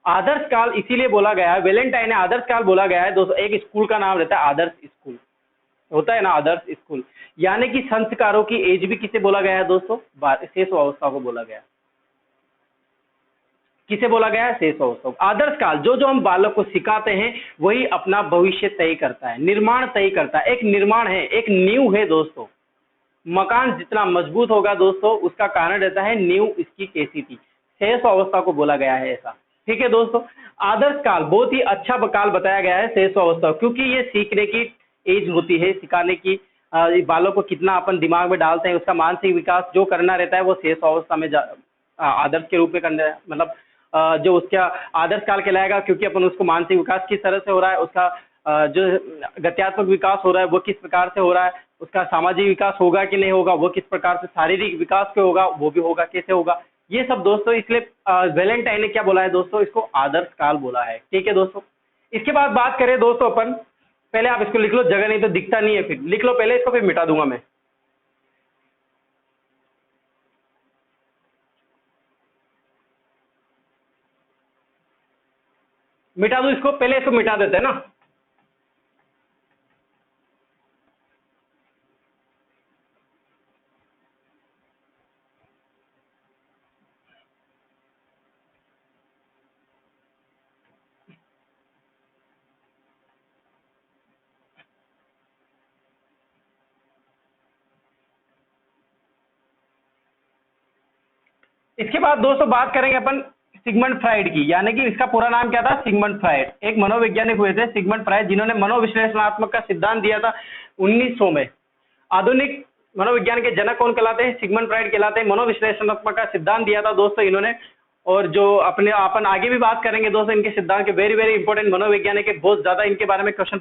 आदर्श काल, इसीलिए बोला गया है, वैलेंटाइन ने आदर्श काल बोला गया है दोस्तों। एक स्कूल का नाम रहता है आदर्श स्कूल, होता है ना आदर्श स्कूल। यानी कि संस्कारों की एज भी किसे बोला गया है दोस्तों? शेष अवस्था को बोला गया है। किसे बोला गया है? शेष अवस्था। आदर्श काल जो जो हम बालक को सिखाते हैं वही अपना भविष्य तय करता है, निर्माण तय करता है। एक निर्माण है, एक नींव है दोस्तों। मकान जितना मजबूत होगा दोस्तों, उसका कारण रहता है नींव इसकी कैसी थी। शेष अवस्था को बोला गया है ऐसा। ठीक है दोस्तों, आदर्श काल बहुत ही अच्छा काल बताया गया है शेष अवस्था, क्योंकि ये सीखने की एज होती है, सिखाने की। बालों को कितना अपन दिमाग में डालते हैं, उसका मानसिक विकास जो करना रहता है वो शेष अवस्था में आदर्श के रूप में करना है। मतलब जो उसका आदर्श काल कहलाएगा, क्योंकि अपन उसको मानसिक विकास किस तरह से हो रहा है, उसका जो गत्यात्मक विकास हो रहा है वो किस प्रकार से हो रहा है, उसका सामाजिक विकास होगा कि नहीं होगा, वो किस प्रकार से शारीरिक विकास के होगा, वो भी होगा कैसे होगा, ये सब दोस्तों। इसलिए वैलेंटाइन ने क्या बोला है दोस्तों? इसको आदर्श काल बोला है। ठीक है दोस्तों, इसके बाद बात करें दोस्तों अपन, पहले आप इसको लिख लो, जगह नहीं तो दिखता नहीं है, फिर लिख लो पहले इसको, फिर मिटा दूंगा मैं। मिटा दो इसको, पहले इसको मिटा देते हैं ना। इसके बाद दोस्तों बात करेंगे अपन सिगमंड फ्राइड की, यानी कि इसका पूरा नाम क्या था? Sigmund Freud. एक मनोवैज्ञानिक हुए थे सिगमंड फ्राइड, जिन्होंने मनोविश्लेषणात्मक का सिद्धांत दिया था 1900 में। आधुनिक मनोविज्ञान के जनक कौन कहलाते हैं? सिगमंड फ्राइड कहलाते हैं। मनोविश्लेषणात्मक का सिद्धांत दिया था दोस्तों इन्होंने और जो अपने अपन आगे भी बात करेंगे दोस्तों इनके सिद्धांत के वेरी वेरी इंपॉर्टेंट मनोवैज्ञानिक के बहुत ज्यादा इनके बारे में क्वेश्चन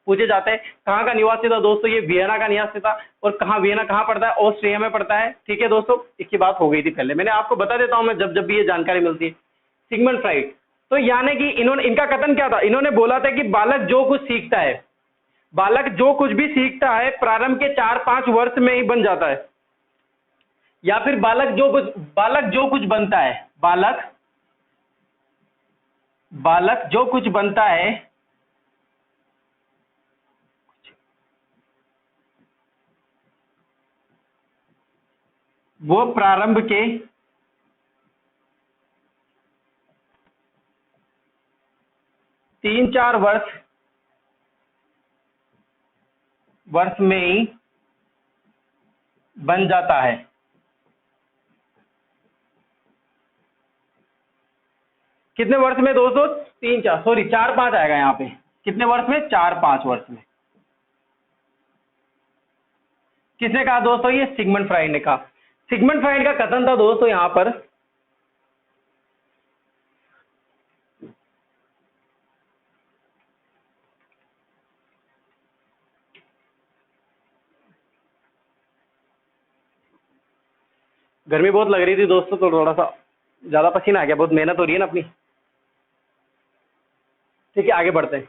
पूछे जाते हैं। कहाँ का निवासी था दोस्तों, ये वियना का निवासी था। और कहाँ वियना कहाँ पड़ता है, ऑस्ट्रिया में पड़ता है। ठीक है दोस्तों, इसकी बात हो गई थी पहले, मैंने आपको बता देता हूँ मैं जब जब भी ये जानकारी मिलती है। सिगमंड फ्राइड, तो यानी कि इन्होंने, इनका कथन क्या था, इन्होंने बोला था कि बालक जो कुछ सीखता है, बालक जो कुछ भी सीखता है प्रारंभ के 4-5 वर्ष में ही बन जाता है। या फिर बालक जो कुछ बनता है, बालक जो कुछ बनता है वो प्रारंभ के 3-4 वर्ष में ही बन जाता है। कितने वर्ष में दोस्तों, 4-5 आएगा यहाँ पे। कितने वर्ष में, 4-5 वर्ष में। किसने कहा दोस्तों, ये सिगमंड फ्राइड ने कहा। सिगमंड फ्राइड का कथन था दोस्तों यहां पर, गर्मी बहुत लग रही थी दोस्तों तो थोड़ा सा ज्यादा पसीना आ गया, बहुत मेहनत हो रही है ना अपनी। ठीक है, आगे बढ़ते हैं।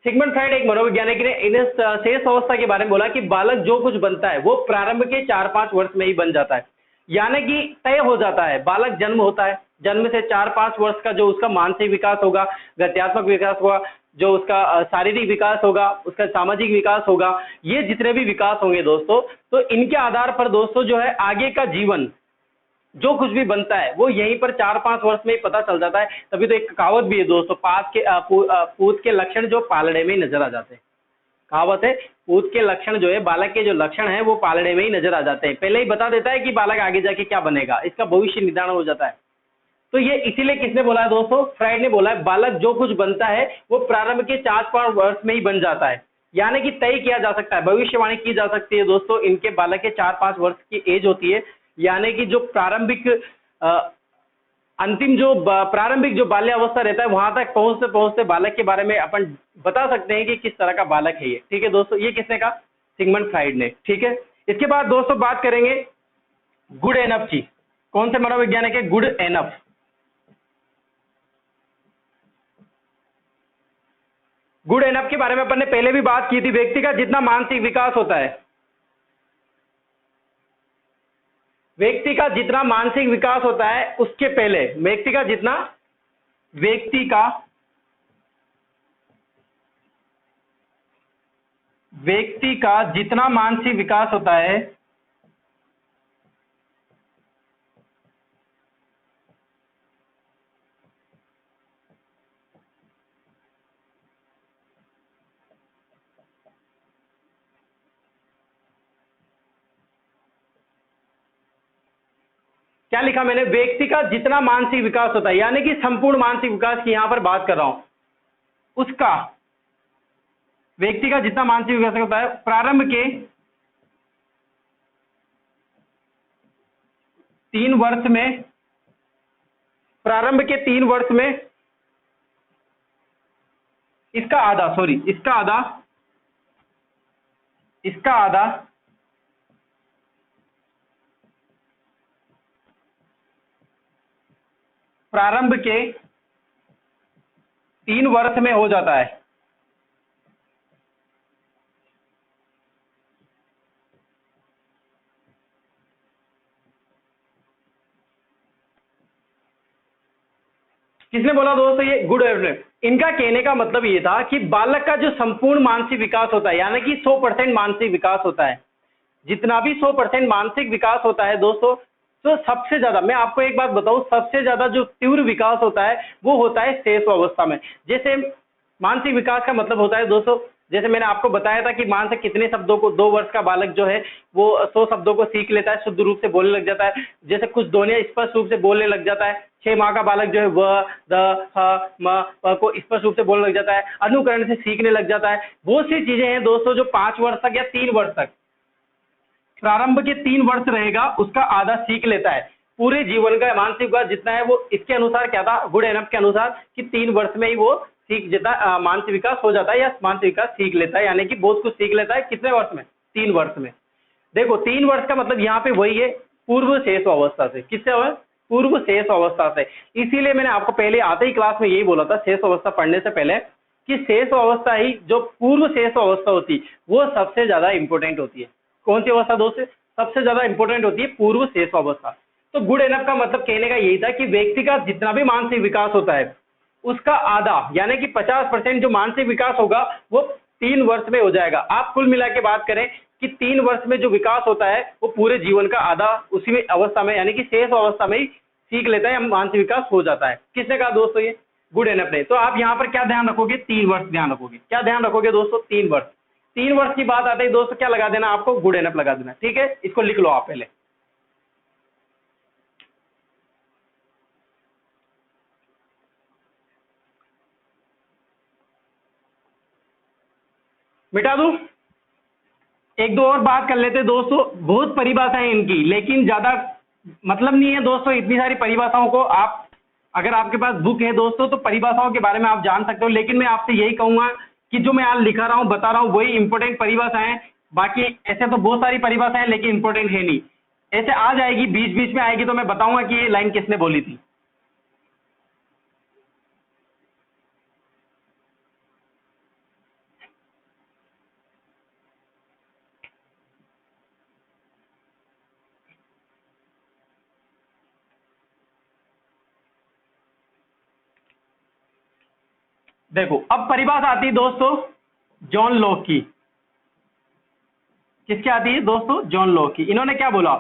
सिगमंड फ्राइड एक मनोवैज्ञानिक ने इन्हें शेष अवस्था के बारे में बोला कि बालक जो कुछ बनता है वो प्रारंभ के 4-5 वर्ष में ही बन जाता है। यानी कि तय हो जाता है, बालक जन्म होता है, जन्म से 4-5 वर्ष का जो उसका मानसिक विकास होगा, गत्यात्मक विकास होगा, जो उसका शारीरिक विकास होगा, उसका सामाजिक विकास होगा, ये जितने भी विकास होंगे दोस्तों, तो इनके आधार पर दोस्तों जो है आगे का जीवन जो कुछ भी बनता है वो यहीं पर 4-5 वर्ष में ही पता चल जाता है। तभी तो एक कहावत भी है दोस्तों, पूत के लक्षण जो पालने में ही नजर आ जाते हैं। कहावत है, पूत के लक्षण जो है, बालक के जो लक्षण है वो पालने में ही नजर आ जाते हैं। पहले ही बता देता है कि बालक आगे जाके क्या बनेगा, इसका भविष्य निर्धारण हो जाता है। तो ये इसीलिए किसने बोला है दोस्तों, फ्राइड ने बोला है, बालक जो कुछ बनता है वो प्रारंभ के 4-5 वर्ष में ही बन जाता है। यानी कि तय किया जा सकता है, भविष्यवाणी की जा सकती है दोस्तों, इनके बालक के 4-5 वर्ष की एज होती है। यानी कि जो प्रारंभिक अंतिम जो प्रारंभिक जो बाल्यावस्था रहता है वहां तक पहुंचते पहुंचते बालक के बारे में अपन बता सकते हैं कि किस तरह का बालक है ये। ठीक है दोस्तों, ये किसने कहा, सिगमंड फ्राइड ने। ठीक है, इसके बाद दोस्तों बात करेंगे गुडएनफ की। कौन से मनोवैज्ञानिक है, गुडएनफ। गुडएनफ के बारे में अपन ने पहले भी बात की थी। व्यक्ति का जितना मानसिक विकास होता है, व्यक्ति का जितना मानसिक विकास होता है उसके पहले व्यक्ति का जितना मानसिक विकास होता है क्या लिखा मैंने, व्यक्ति का जितना मानसिक विकास होता है, यानी कि संपूर्ण मानसिक विकास की यहां पर बात कर रहा हूं, उसका व्यक्ति का जितना मानसिक विकास होता है प्रारंभ के 3 वर्ष में, इसका आधा प्रारंभ के 3 वर्ष में हो जाता है। किसने बोला दोस्तों, ये गुडएनफ। इनका कहने का मतलब ये था कि बालक का जो संपूर्ण मानसिक विकास होता है, यानी कि 100% मानसिक विकास होता है, जितना भी 100% मानसिक विकास होता है दोस्तों, तो सबसे ज्यादा मैं आपको एक बात बताऊं, सबसे ज्यादा जो तीव्र विकास होता है वो होता है शेष अवस्था में। जैसे मानसिक विकास का मतलब होता है दोस्तों, जैसे मैंने आपको बताया था कि मान से कितने शब्दों को 2 वर्ष का बालक जो है वो 100 शब्दों को सीख लेता है, शुद्ध रूप से बोलने लग जाता है। जैसे कुछ ध्वनियां स्पष्ट रूप से बोलने लग जाता है। 6 माह का बालक जो है व, द, ह, म, प को स्पष्ट रूप से बोलने लग जाता है, अनुकरण से सीखने लग जाता है। बहुत सी चीजें हैं दोस्तों जो 5 वर्ष तक या 3 वर्ष तक, प्रारंभ के 3 वर्ष रहेगा उसका आधा सीख लेता है। पूरे जीवन का मानसिक विकास जितना है वो इसके अनुसार क्या था, गुड एनफ के अनुसार, कि 3 वर्ष में ही वो सीख जाता, मानसिक विकास हो जाता है या मानसिक विकास सीख लेता है, यानी कि बहुत कुछ सीख लेता है कितने वर्ष में, 3 वर्ष में। देखो 3 वर्ष का मतलब यहाँ पे वही है, पूर्व शेष अवस्था से। किससे हो, पूर्व शेष अवस्था से। इसीलिए मैंने आपको पहले आते ही क्लास में यही बोला था शेष अवस्था पढ़ने से पहले, कि शेष अवस्था ही जो पूर्व शेष अवस्था होती है वो सबसे ज्यादा इंपॉर्टेंट होती है। कौन सी अवस्था दोस्तों, सबसे ज्यादा इंपॉर्टेंट होती है पूर्व शेष अवस्था। तो गुड एनफ का मतलब कहने का यही था कि व्यक्ति का जितना भी मानसिक विकास होता है उसका आधा यानी कि 50% जो मानसिक विकास होगा वो 3 वर्ष में हो जाएगा। आप कुल मिला के बात करें कि 3 वर्ष में जो विकास होता है वो पूरे जीवन का आधा उसी में अवस्था में यानी कि शेष अवस्था में ही सीख लेता है, मानसिक विकास हो जाता है। किसने कहा दोस्तों, ये गुड एनफ ने। तो आप यहाँ पर क्या ध्यान रखोगे, 3 वर्ष ध्यान रखोगे। क्या ध्यान रखोगे दोस्तों, 3 वर्ष। 3 वर्ष की बात आते ही दोस्तों क्या लगा देना आपको, गुड एनफ लगा देना। ठीक है, इसको लिख लो आप पहले। मिटा दूं, एक दो और बात कर लेते दोस्तों। बहुत परिभाषाएं इनकी, लेकिन ज्यादा मतलब नहीं है दोस्तों। इतनी सारी परिभाषाओं को आप, अगर आपके पास बुक है दोस्तों तो परिभाषाओं के बारे में आप जान सकते हो, लेकिन मैं आपसे यही कहूंगा कि जो मैं आज लिखा रहा हूं बता रहा हूं वही इंपॉर्टेंट परिभाषाएं। बाकी ऐसे तो बहुत सारी परिभाषाएं लेकिन इंपॉर्टेंट है नहीं। ऐसे आ जाएगी, बीच बीच में आएगी तो मैं बताऊंगा कि ये लाइन किसने बोली थी। देखो अब परिभाषा आती है दोस्तों जॉन लॉक की। किसकी आती है दोस्तों, जॉन लॉक की। इन्होंने क्या बोला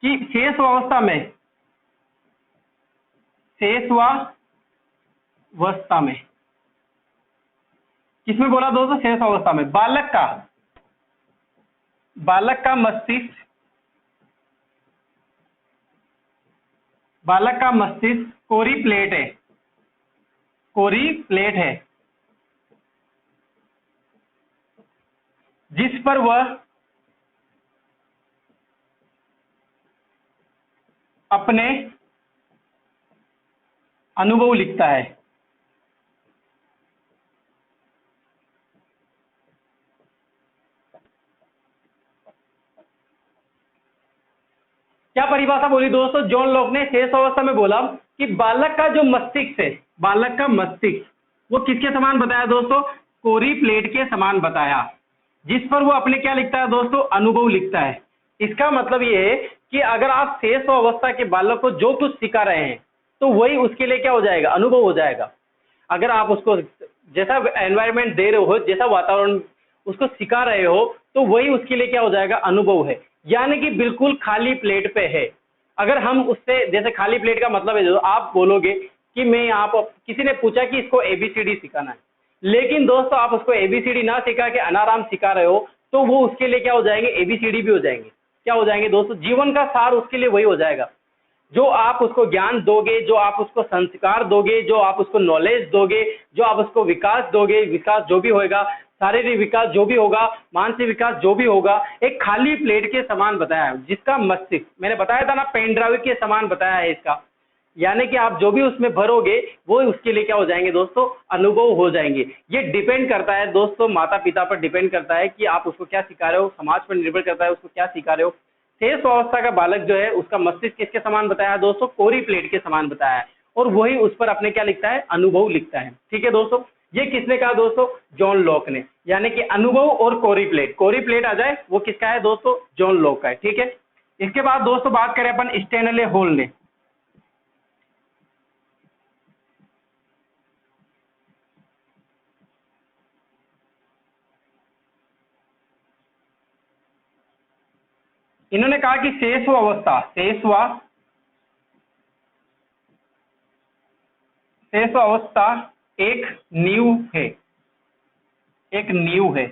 कि शेषावस्था में, शेषावस्था में किसमें बोला दोस्तों, शेषावस्था में बालक का मस्तिष्क कोरी प्लेट है जिस पर वह अपने अनुभव लिखता है। क्या परिभाषा बोली दोस्तों, जॉन लॉक ने शेष अवस्था में बोला कि बालक का जो मस्तिष्क है, बालक का मस्तिष्क वो किसके समान बताया दोस्तों, कोरी प्लेट के समान बताया, जिस पर वो अपने क्या लिखता है दोस्तों, अनुभव लिखता है। इसका मतलब ये है कि अगर आप शेष अवस्था के बालक को जो कुछ सिखा रहे हैं तो वही उसके लिए क्या हो जाएगा, अनुभव हो जाएगा। अगर आप उसको जैसा एनवायरनमेंट दे रहे हो, जैसा वातावरण उसको सिखा रहे हो तो वही उसके लिए क्या हो जाएगा, अनुभव है। यानी कि बिल्कुल खाली प्लेट पे है। अगर हम उससे, जैसे खाली प्लेट का मतलब है जो आप बोलोगे कि मैं यहाँ पर, किसी ने पूछा कि इसको एबीसीडी सिखाना है, लेकिन दोस्तों आप उसको एबीसीडी ना सिखा के अनाराम सिखा रहे हो तो वो उसके लिए क्या हो जाएंगे, एबीसीडी भी हो जाएंगे। क्या हो जाएंगे दोस्तों, जीवन का सार उसके लिए वही हो जाएगा। जो आप उसको ज्ञान दोगे, जो आप उसको संस्कार दोगे, जो आप उसको नॉलेज दोगे, जो आप उसको विकास दोगे, विकास जो भी होगा, शारीरिक विकास जो भी होगा, मानसिक विकास जो भी होगा, एक खाली प्लेट के समान बताया है, जिसका मस्तिष्क मैंने बताया था ना, पेन ड्राइव के समान बताया है इसका। यानी कि आप जो भी उसमें भरोगे वो उसके लिए क्या हो जाएंगे दोस्तों, अनुभव हो जाएंगे। ये डिपेंड करता है दोस्तों, माता पिता पर डिपेंड करता है कि आप उसको क्या सिखा रहे हो, समाज पर निर्भर करता है उसको क्या सिखा रहे हो। शेष अवस्था का बालक जो है उसका मस्तिष्क किसके समान बताया है दोस्तों, कोरी प्लेट के समान बताया है, और वही उस पर अपने क्या लिखता है, अनुभव लिखता है। ठीक है दोस्तों, ये किसने कहा दोस्तों, जॉन लॉक ने। यानी कि अनुभव और कोरी प्लेट आ जाए वो किसका है दोस्तों, जॉन लॉक का है। ठीक है, इसके बाद दोस्तों बात करें अपन स्टैनले हॉल ने। इन्होंने कहा कि शेष अवस्था एक नींव है।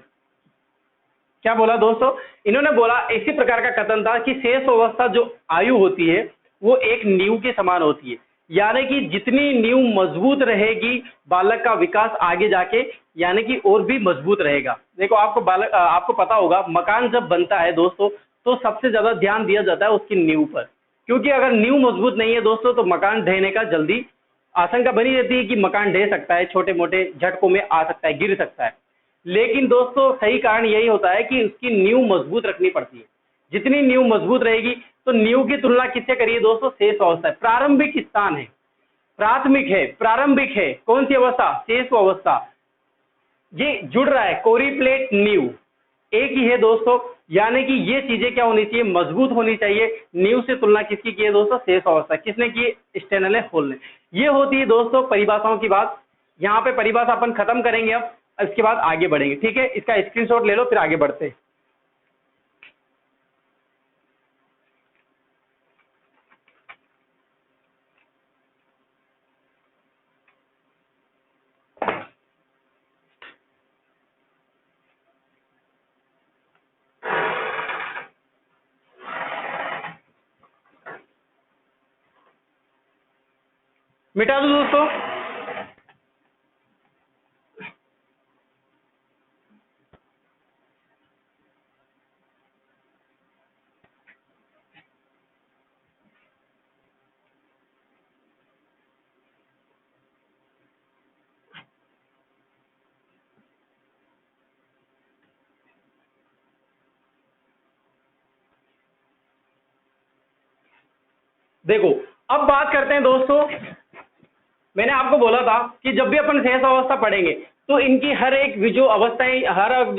क्या बोला दोस्तों, इन्होंने बोला इसी प्रकार का कथन था कि शेष अवस्था जो आयु होती है वो एक नींव के समान होती है। यानी कि जितनी नींव मजबूत रहेगी बालक का विकास आगे जाके यानी कि और भी मजबूत रहेगा। देखो आपको पता होगा, मकान जब बनता है दोस्तों तो सबसे ज्यादा ध्यान दिया जाता है उसकी नींव पर। क्योंकि अगर नींव मजबूत नहीं है दोस्तों तो मकान ढहने का जल्दी आशंका बनी रहती है कि मकान ढह सकता है, छोटे मोटे झटकों में आ सकता है, गिर सकता है। लेकिन दोस्तों सही कारण यही होता है कि उसकी नींव मजबूत रखनी पड़ती है। जितनी नींव मजबूत रहेगी, तो नींव की तुलना किससे करिए दोस्तों? शेष अवस्था है, प्रारंभिक स्थान है, प्राथमिक है, प्रारंभिक है। कौन सी अवस्था? शेष अवस्था। ये जुड़ रहा है, कोरी प्लेट नींव एक ही है दोस्तों, यानी कि ये चीजें क्या होनी चाहिए? मजबूत होनी चाहिए। नींव से तुलना किसकी की है दोस्तों? शेष अवस्था। किसने की? स्टेनले होल ने। ये होती है दोस्तों परिभाषाओं की बात। यहाँ पे परिभाषा अपन खत्म करेंगे, अब इसके बाद आगे बढ़ेंगे, ठीक है? इसका स्क्रीनशॉट ले लो, फिर आगे बढ़ते हैं। मिटा दो दोस्तों। देखो, अब बात करते हैं दोस्तों। मैंने आपको बोला था कि जब भी अपन शेष अवस्था पढ़ेंगे तो इनकी हर एक जो अवस्थाएं,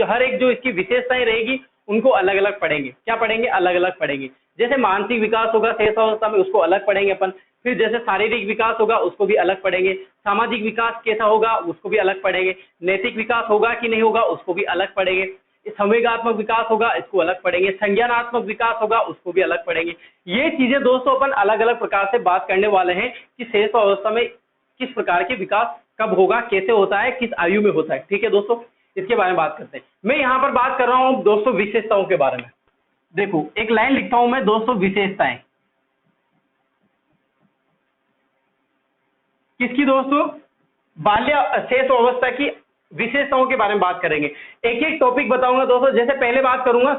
हर एक जो इसकी विशेषताएं रहेगी, उनको अलग अलग पढ़ेंगे। क्या पढ़ेंगे? अलग अलग पढ़ेंगे। जैसे मानसिक विकास होगा शेष अवस्था में, उसको अलग पढ़ेंगे अपन। फिर जैसे शारीरिक विकास होगा, उसको भी अलग पढ़ेंगे। सामाजिक विकास कैसा होगा, उसको भी अलग पढ़ेंगे। नैतिक विकास होगा कि नहीं होगा, उसको भी अलग पढ़ेंगे। संवेगात्मक विकास होगा, इसको अलग पढ़ेंगे। संज्ञानात्मक विकास होगा, उसको भी अलग पढ़ेंगे। ये चीजें दोस्तों अपन अलग अलग प्रकार से बात करने वाले हैं कि शेष अवस्था में किस प्रकार के विकास कब होगा, कैसे होता है, किस आयु में होता है। ठीक है दोस्तों, इसके बारे में बात करते हैं। मैं यहाँ पर बात कर रहा हूँ दोस्तों विशेषताओं के बारे में। देखो, एक लाइन लिखता हूं मैं दोस्तों, विशेषताएं किसकी दोस्तों? बाल्य शेष अवस्था की विशेषताओं के बारे में बात करेंगे। एक एक टॉपिक बताऊंगा दोस्तों। जैसे पहले बात करूंगा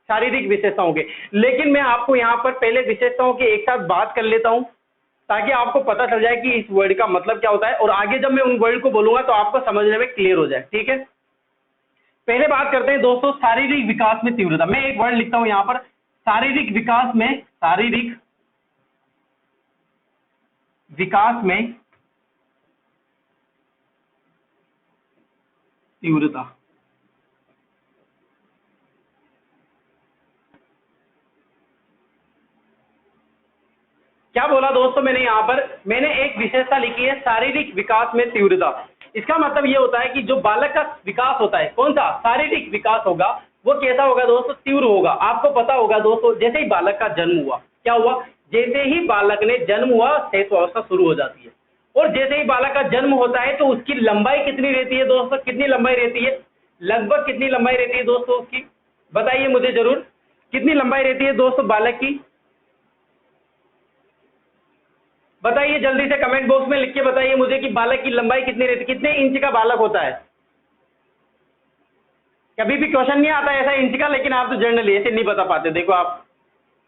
शारीरिक विशेषताओं के, लेकिन मैं आपको यहाँ पर पहले विशेषताओं के एक साथ बात कर लेता हूं, ताकि आपको पता चल जाए कि इस वर्ड का मतलब क्या होता है, और आगे जब मैं उन वर्ड को बोलूंगा तो आपको समझने में क्लियर हो जाए। ठीक है, पहले बात करते हैं दोस्तों शारीरिक विकास में तीव्रता। मैं एक वर्ड लिखता हूं यहाँ पर, शारीरिक विकास में, शारीरिक विकास में तीव्रता। क्या बोला दोस्तों मैंने? यहाँ पर मैंने एक विशेषता लिखी है, शारीरिक विकास में तीव्रता। इसका मतलब ये होता है कि जो बालक का विकास होता है, कौन सा? शारीरिक विकास होगा, वो कैसा होगा दोस्तों? तीव्र होगा। आपको पता होगा दोस्तों, जैसे ही बालक का जन्म हुआ, क्या हुआ? जैसे ही बालक ने जन्म हुआ, शेष अवस्था शुरू हो जाती है। और जैसे ही बालक का जन्म होता है तो उसकी लंबाई कितनी रहती है दोस्तों? कितनी लंबाई रहती है? लगभग कितनी लंबाई रहती है दोस्तों उसकी? बताइए मुझे जरूर, कितनी लंबाई रहती है दोस्तों बालक की? बताइए जल्दी से, कमेंट बॉक्स में लिख के बताइए मुझे कि बालक की लंबाई कितनी रहती है, कितने इंच का बालक होता है? कभी भी क्वेश्चन नहीं आता ऐसा इंच का, लेकिन आप तो जनरली ऐसे नहीं बता पाते। देखो आप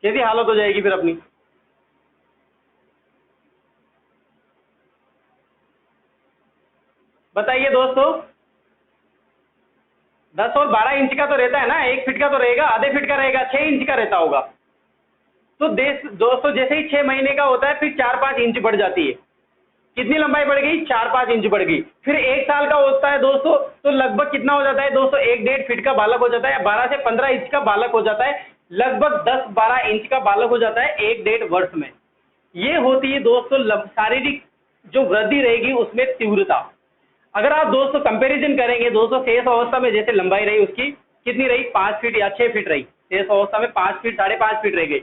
कैसी हालत हो जाएगी फिर अपनी। बताइए दोस्तों, 10 और 12 इंच का तो रहता है ना, 1 फीट का तो रहेगा, आधे फीट का रहेगा, 6 इंच का रहता होगा। तो दोस्तों जैसे ही 6 महीने का होता है, फिर 4-5 इंच बढ़ जाती है। कितनी लंबाई बढ़ गई? 4-5 इंच बढ़ गई। फिर 1 साल का होता है दोस्तों, तो लगभग कितना हो जाता है दोस्तों? 1-1.5 फीट का बालक हो जाता है, 12 से 15 इंच का बालक हो जाता है, लगभग 10-12 इंच का बालक हो जाता है 1-1.5 वर्ष में। ये होती है दोस्तों शारीरिक जो वृद्धि रहेगी उसमें तीव्रता। अगर आप दोस्तों कंपैरिजन करेंगे दोस्तों, शेष अवस्था में जैसे लंबाई रही उसकी कितनी रही? 5 फीट या 6 फीट रही। शेष अवस्था में 5 फीट, 5.5 फीट रह गई।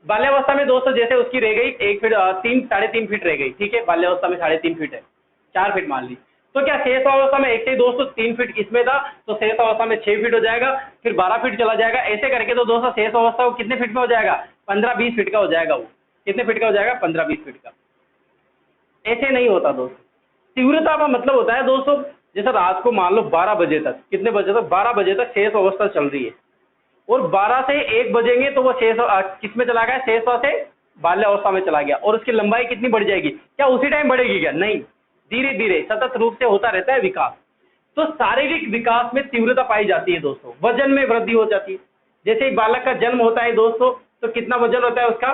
बाल्यावस्था में दोस्तों जैसे उसकी रह गई 1 फीट, 3-3.5 फीट रह गई। ठीक है, बाल्यावस्था में 3.5 फीट है, 4 फीट मान ली। तो क्या शेष अवस्था में ऐसे ही दोस्तों 3 फीट इसमें था, तो शेष अवस्था में 6 फीट हो जाएगा, फिर 12 फीट चला जाएगा। ऐसे करके तो दोस्तों शेष अवस्था को कितने फीट में हो जाएगा? 15-20 फीट का हो जाएगा। वो कितने फीट का हो जाएगा? 15-20 फीट का। ऐसे नहीं होता दोस्तों। तीव्रता का मतलब होता है दोस्तों, जैसे रात को मान लो 12 बजे तक, कितने बजे तक? 12 बजे तक शेष अवस्था चल रही है, और 12 से 1 बजेंगे तो वो शेष किस में चला गया? शेष से बाल्यावस्था में चला गया और उसकी लंबाई कितनी बढ़ जाएगी, क्या उसी टाइम बढ़ेगी क्या, नहीं, धीरे धीरे सतत रूप से होता रहता है विकास। तो शारीरिक विकास में तीव्रता पाई जाती है दोस्तों, वजन में वृद्धि हो जाती है। जैसे ही बालक का जन्म होता है दोस्तों, तो कितना वजन होता है उसका,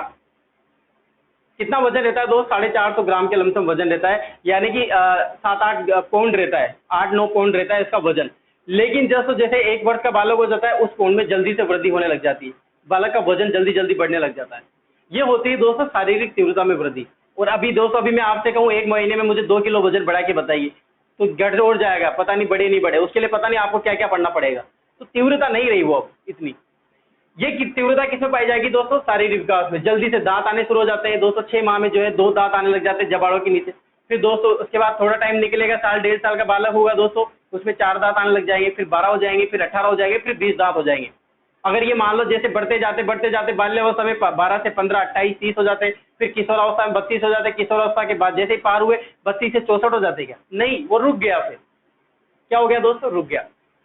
कितना वजन रहता है दोस्त, 450 ग्राम के लमसम वजन रहता है, यानी कि 7-8 पाउंड रहता है, 8-9 पाउंड रहता है इसका वजन। लेकिन जैसे 1 वर्ष का बालक हो जाता है, उस पाउंड में जल्दी से वृद्धि होने लग जाती है, बालक का वजन जल्दी जल्दी बढ़ने लग जाता है। ये होती है दोस्तों शारीरिक तीव्रता में वृद्धि। और अभी दोस्तों, अभी मैं आपसे कहूँ 1 महीने में मुझे 2 किलो वजन बढ़ा के बताइए, तो घट और जाएगा, पता नहीं बढ़े नहीं बढ़े, उसके लिए पता नहीं आपको क्या क्या पढ़ना पड़ेगा। तो तीव्रता नहीं रही वो अब इतनी। ये तीव्रता किसमें पाई जाएगी दोस्तों, शारीरिक विकास में। जल्दी से दांत आने शुरू हो जाते हैं दोस्तों, 6 माह में जो है 2 दांत आने लग जाते हैं जबाड़ों के नीचे। फिर दोस्तों उसके बाद थोड़ा टाइम निकलेगा, 1.5 साल का बालक होगा दोस्तों, उसमें 4 दांत आने लग जाएंगे, फिर 12 हो जाएंगे, फिर 18 हो जाएंगे, फिर 20 दांत हो जाएंगे। अगर ये मान लो जैसे बढ़ते जाते बाल्यावस्था में 12 से 15, 28, 30 हो जाते, फिर किशोरावस्था में 32 हो जाते, किशोरावस्था के बाद जैसे ही पार हुए 32 से 64 हो जाते, क्या नहीं, वो रुक गया। फिर क्या हो गया दोस्तों, रुक गया।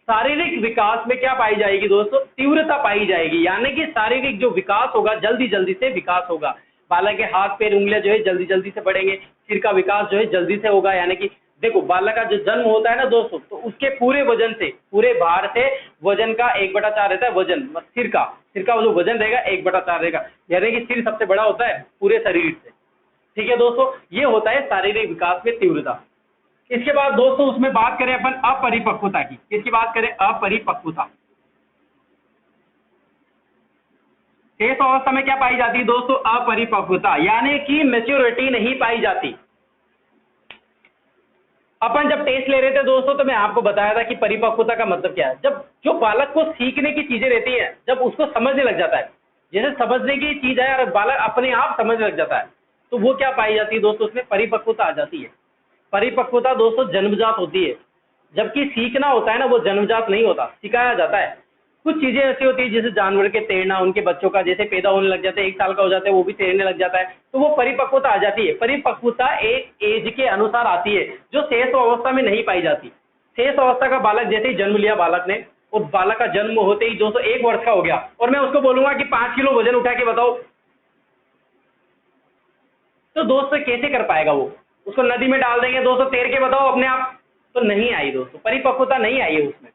शारीरिक विकास में क्या पाई जाएगी दोस्तों, तीव्रता पाई जाएगी, यानी कि शारीरिक जो विकास होगा जल्दी जल्दी से विकास होगा। बालक के हाथ पैर उंगलियां जो है जल्दी जल्दी से बढ़ेंगे, सिर का विकास जो है जल्दी से होगा। यानी कि देखो, बालक का जो जन्म होता है ना दोस्तों, तो उसके पूरे वजन से, पूरे भार से वजन का 1/4 रहता है वजन, सिर का जो वजन रहेगा 1/4 रहेगा, यानी कि सिर सबसे बड़ा होता है पूरे शरीर से। ठीक है दोस्तों, ये होता है शारीरिक विकास में तीव्रता। इसके बाद दोस्तों उसमें बात करें अपन अपरिपक्वता की, किसकी बात करें, अपरिपक्वता। शेष अवस्था में क्या पाई जाती है दोस्तों, अपरिपक्वता, यानी कि मैच्योरिटी नहीं पाई जाती। अपन जब टेस्ट ले रहे थे दोस्तों, तो मैं आपको बताया था कि परिपक्वता का मतलब क्या है। जब जो बालक को सीखने की चीजें रहती हैं, जब उसको समझने लग जाता है, जैसे समझने की चीज है और बालक अपने आप समझने लग जाता है, तो वो क्या पाई जाती है दोस्तों, उसमें परिपक्वता आ जाती है। परिपक्वता दोस्तों जन्मजात होती है, जबकि सीखना होता है ना, वो जन्मजात नहीं होता, सिखाया जाता है। कुछ चीजें ऐसी होती है जैसे जानवर के तैरना, उनके बच्चों का जैसे पैदा होने लग जाता है, 1 साल का हो जाता है, वो भी तैरने लग जाता है, तो वो परिपक्वता आ जाती है। परिपक्वता एक एज के अनुसार आती है, जो शेष अवस्था में नहीं पाई जाती। शेष अवस्था का बालक जैसे ही जन्म लिया बालक ने, और बालक का जन्म होते ही दोस्तों 1 वर्ष का हो गया, और मैं उसको बोलूंगा कि 5 किलो वजन उठा के बताओ, तो दोस्तों कैसे कर पाएगा वो। उसको नदी में डाल देंगे दोस्तों, तैर के बताओ अपने आप, तो नहीं आई दोस्तों, परिपक्वता नहीं आई है उसमें।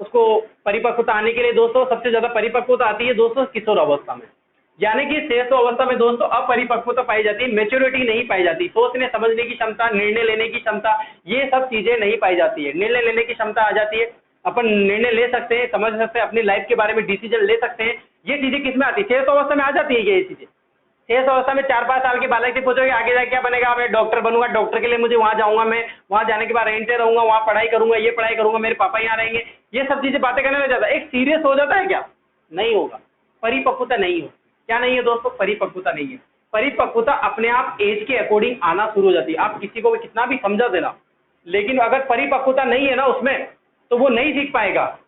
उसको परिपक्वता आने के लिए दोस्तों सबसे ज्यादा परिपक्वता आती है दोस्तों किशोर अवस्था में, यानी कि शेष अवस्था में दोस्तों अपरिपक्वता पाई जाती है, मेच्योरिटी नहीं पाई जाती। सोचने समझने की क्षमता, निर्णय लेने की क्षमता, ये सब चीजें नहीं पाई जाती है। निर्णय लेने की क्षमता आ जाती है, अपन निर्णय ले सकते हैं, समझ सकते हैं, अपनी लाइफ के बारे में डिसीजन ले सकते हैं। ये चीजें किसमें आती है, शेष अवस्था में आ जाती है ये चीजें। शेष अवस्था में 4-5 साल के बालक से पूछोगे आगे जाके क्या बनेगा, मैं डॉक्टर बनूंगा, डॉक्टर के लिए मुझे वहां जाऊंगा, मैं वहां जाने के बाद रेंट पे रहूंगा, वहां पढ़ाई करूंगा, ये पढ़ाई करूंगा, मेरे पापा यहाँ रहेंगे, ये सब चीजें बातें करने लग जाता है। एक सीरियस हो जाता है क्या, नहीं होगा। परिपक्वता नहीं हो, क्या नहीं है दोस्तों, परिपक्वता नहीं है। परिपक्वता अपने आप एज के अकॉर्डिंग आना शुरू हो जाती है। आप किसी को भी कितना भी समझा देना, लेकिन अगर परिपक्वता नहीं है ना उसमें, तो वो नहीं सीख पाएगा।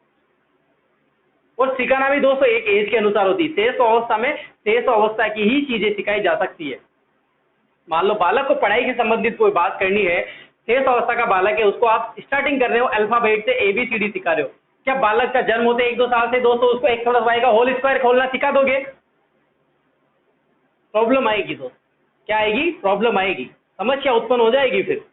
और सिखाना भी दोस्तों एक एज के अनुसार होती है। शेष अवस्था में शेष अवस्था की ही चीजें सिखाई जा सकती है। मान लो बालक को पढ़ाई के संबंधित कोई बात करनी है, शेष अवस्था का बालक है, उसको आप स्टार्टिंग कर रहे हो अल्फाबेट से ABCD सिखा रहे हो, क्या बालक का जन्म होते 1-2 साल से दोस्तों उसको x + y का होल स्क्वायर खोलना सिखा दोगे? प्रॉब्लम आएगी दोस्त, क्या आएगी, प्रॉब्लम आएगी, समस्या उत्पन्न हो जाएगी। फिर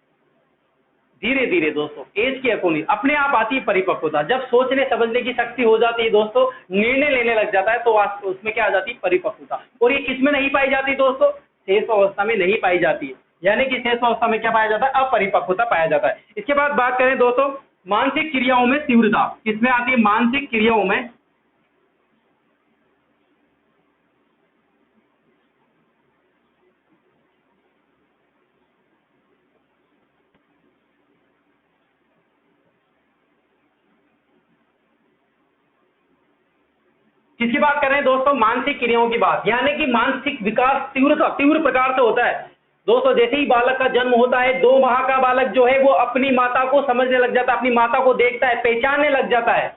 धीरे धीरे दोस्तों एज के अकॉर्डिंग अपने आप आती है परिपक्वता। जब सोचने समझने की शक्ति हो जाती है दोस्तों, निर्णय लेने लग जाता है, तो उसमें क्या आ जाती है, परिपक्वता। और ये किसमें नहीं पाई जाती दोस्तों, शेष अवस्था में नहीं पाई जाती है, यानी कि शेष अवस्था में क्या पाया जाता है, अपरिपक्वता पाया जाता है। इसके बाद बात करें दोस्तों मानसिक क्रियाओं में तीव्रता, किसमें आती है, मानसिक क्रियाओं में। किसकी बात कर रहे हैं दोस्तों, मानसिक क्रियाओं की बात, यानी कि मानसिक विकास तीव्र प्रकार से होता है दोस्तों। जैसे ही बालक का जन्म होता है, 2 माह का बालक जो है वो अपनी माता को समझने लग जाता है, अपनी माता को देखता है, पहचानने लग जाता है।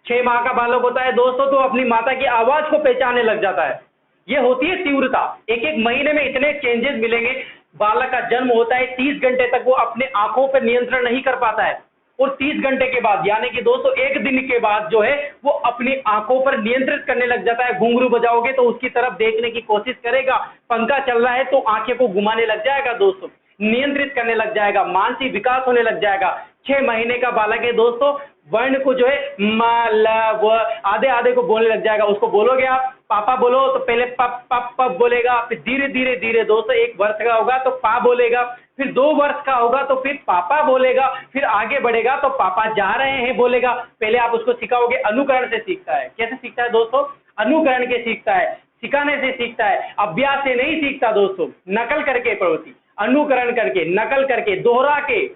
6 माह का बालक होता है दोस्तों, तो अपनी माता की आवाज को पहचानने लग जाता है। ये होती है तीव्रता। एक महीने में इतने चेंजेस मिलेंगे। बालक का जन्म होता है, 30 घंटे तक वो अपने आंखों पर नियंत्रण नहीं कर पाता है। और 30 घंटे के बाद यानी कि दोस्तों 1 दिन के बाद जो है वो अपनी आंखों पर नियंत्रित करने लग जाता है। घुंघरू बजाओगे तो उसकी तरफ देखने की कोशिश करेगा, पंखा चल रहा है तो आंखें को घुमाने लग जाएगा दोस्तों, नियंत्रित करने लग जाएगा, मानसिक विकास होने लग जाएगा। 6 महीने का बालक है दोस्तों, वर्ण को जो है म ल व आधे आधे को बोलने लग जाएगा। उसको बोलोगे आप पापा बोलो तो पहले पप पप पप बोलेगा, फिर धीरे धीरे धीरे दोस्तों 1 वर्ष का होगा तो पा बोलेगा, फिर 2 वर्ष का होगा तो फिर पापा बोलेगा, फिर आगे बढ़ेगा तो पापा जा रहे हैं बोलेगा। पहले आप उसको सिखाओगे, अनुकरण से सीखता है। कैसे सीखता है दोस्तों? अनुकरण के सीखता है, सिखाने से सीखता है, अभ्यास से नहीं सीखता दोस्तों, नकल करके प्रवृत्ति, अनुकरण करके, नकल करके, दोहरा के।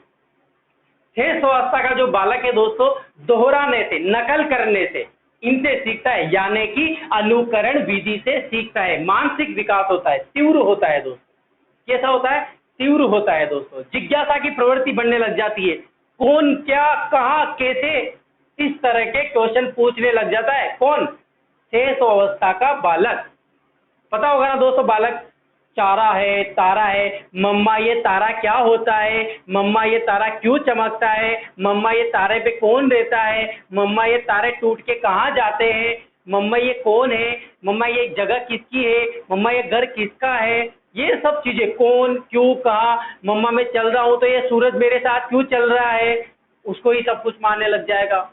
6 अवस्था का जो बालक है दोस्तों, दोहराने से, नकल करने से, इनसे सीखता है, यानी कि अनुकरण विधि से सीखता है। मानसिक विकास होता है, तीव्र होता है दोस्तों। कैसा होता है? तीव्र होता है दोस्तों। जिज्ञासा की प्रवृत्ति बढ़ने लग जाती है। कौन, क्या, कहां, कैसे, इस तरह के क्वेश्चन पूछने लग जाता है। कौन? 6 अवस्था का बालक। पता होगा ना दोस्तों, बालक चारा है, तारा है, मम्मा ये तारा क्या होता है, मम्मा ये तारा क्यों चमकता है, मम्मा ये तारे पे कौन रहता है, मम्मा ये तारे टूट के कहाँ जाते हैं, मम्मा ये कौन है, मम्मा ये जगह किसकी है, मम्मा ये घर किसका है, ये सब चीजें, कौन, क्यों, कहाँ, मम्मा मैं चल रहा हूं तो ये सूरज मेरे साथ क्यों चल रहा है, उसको ही सब कुछ मानने लग जाएगा।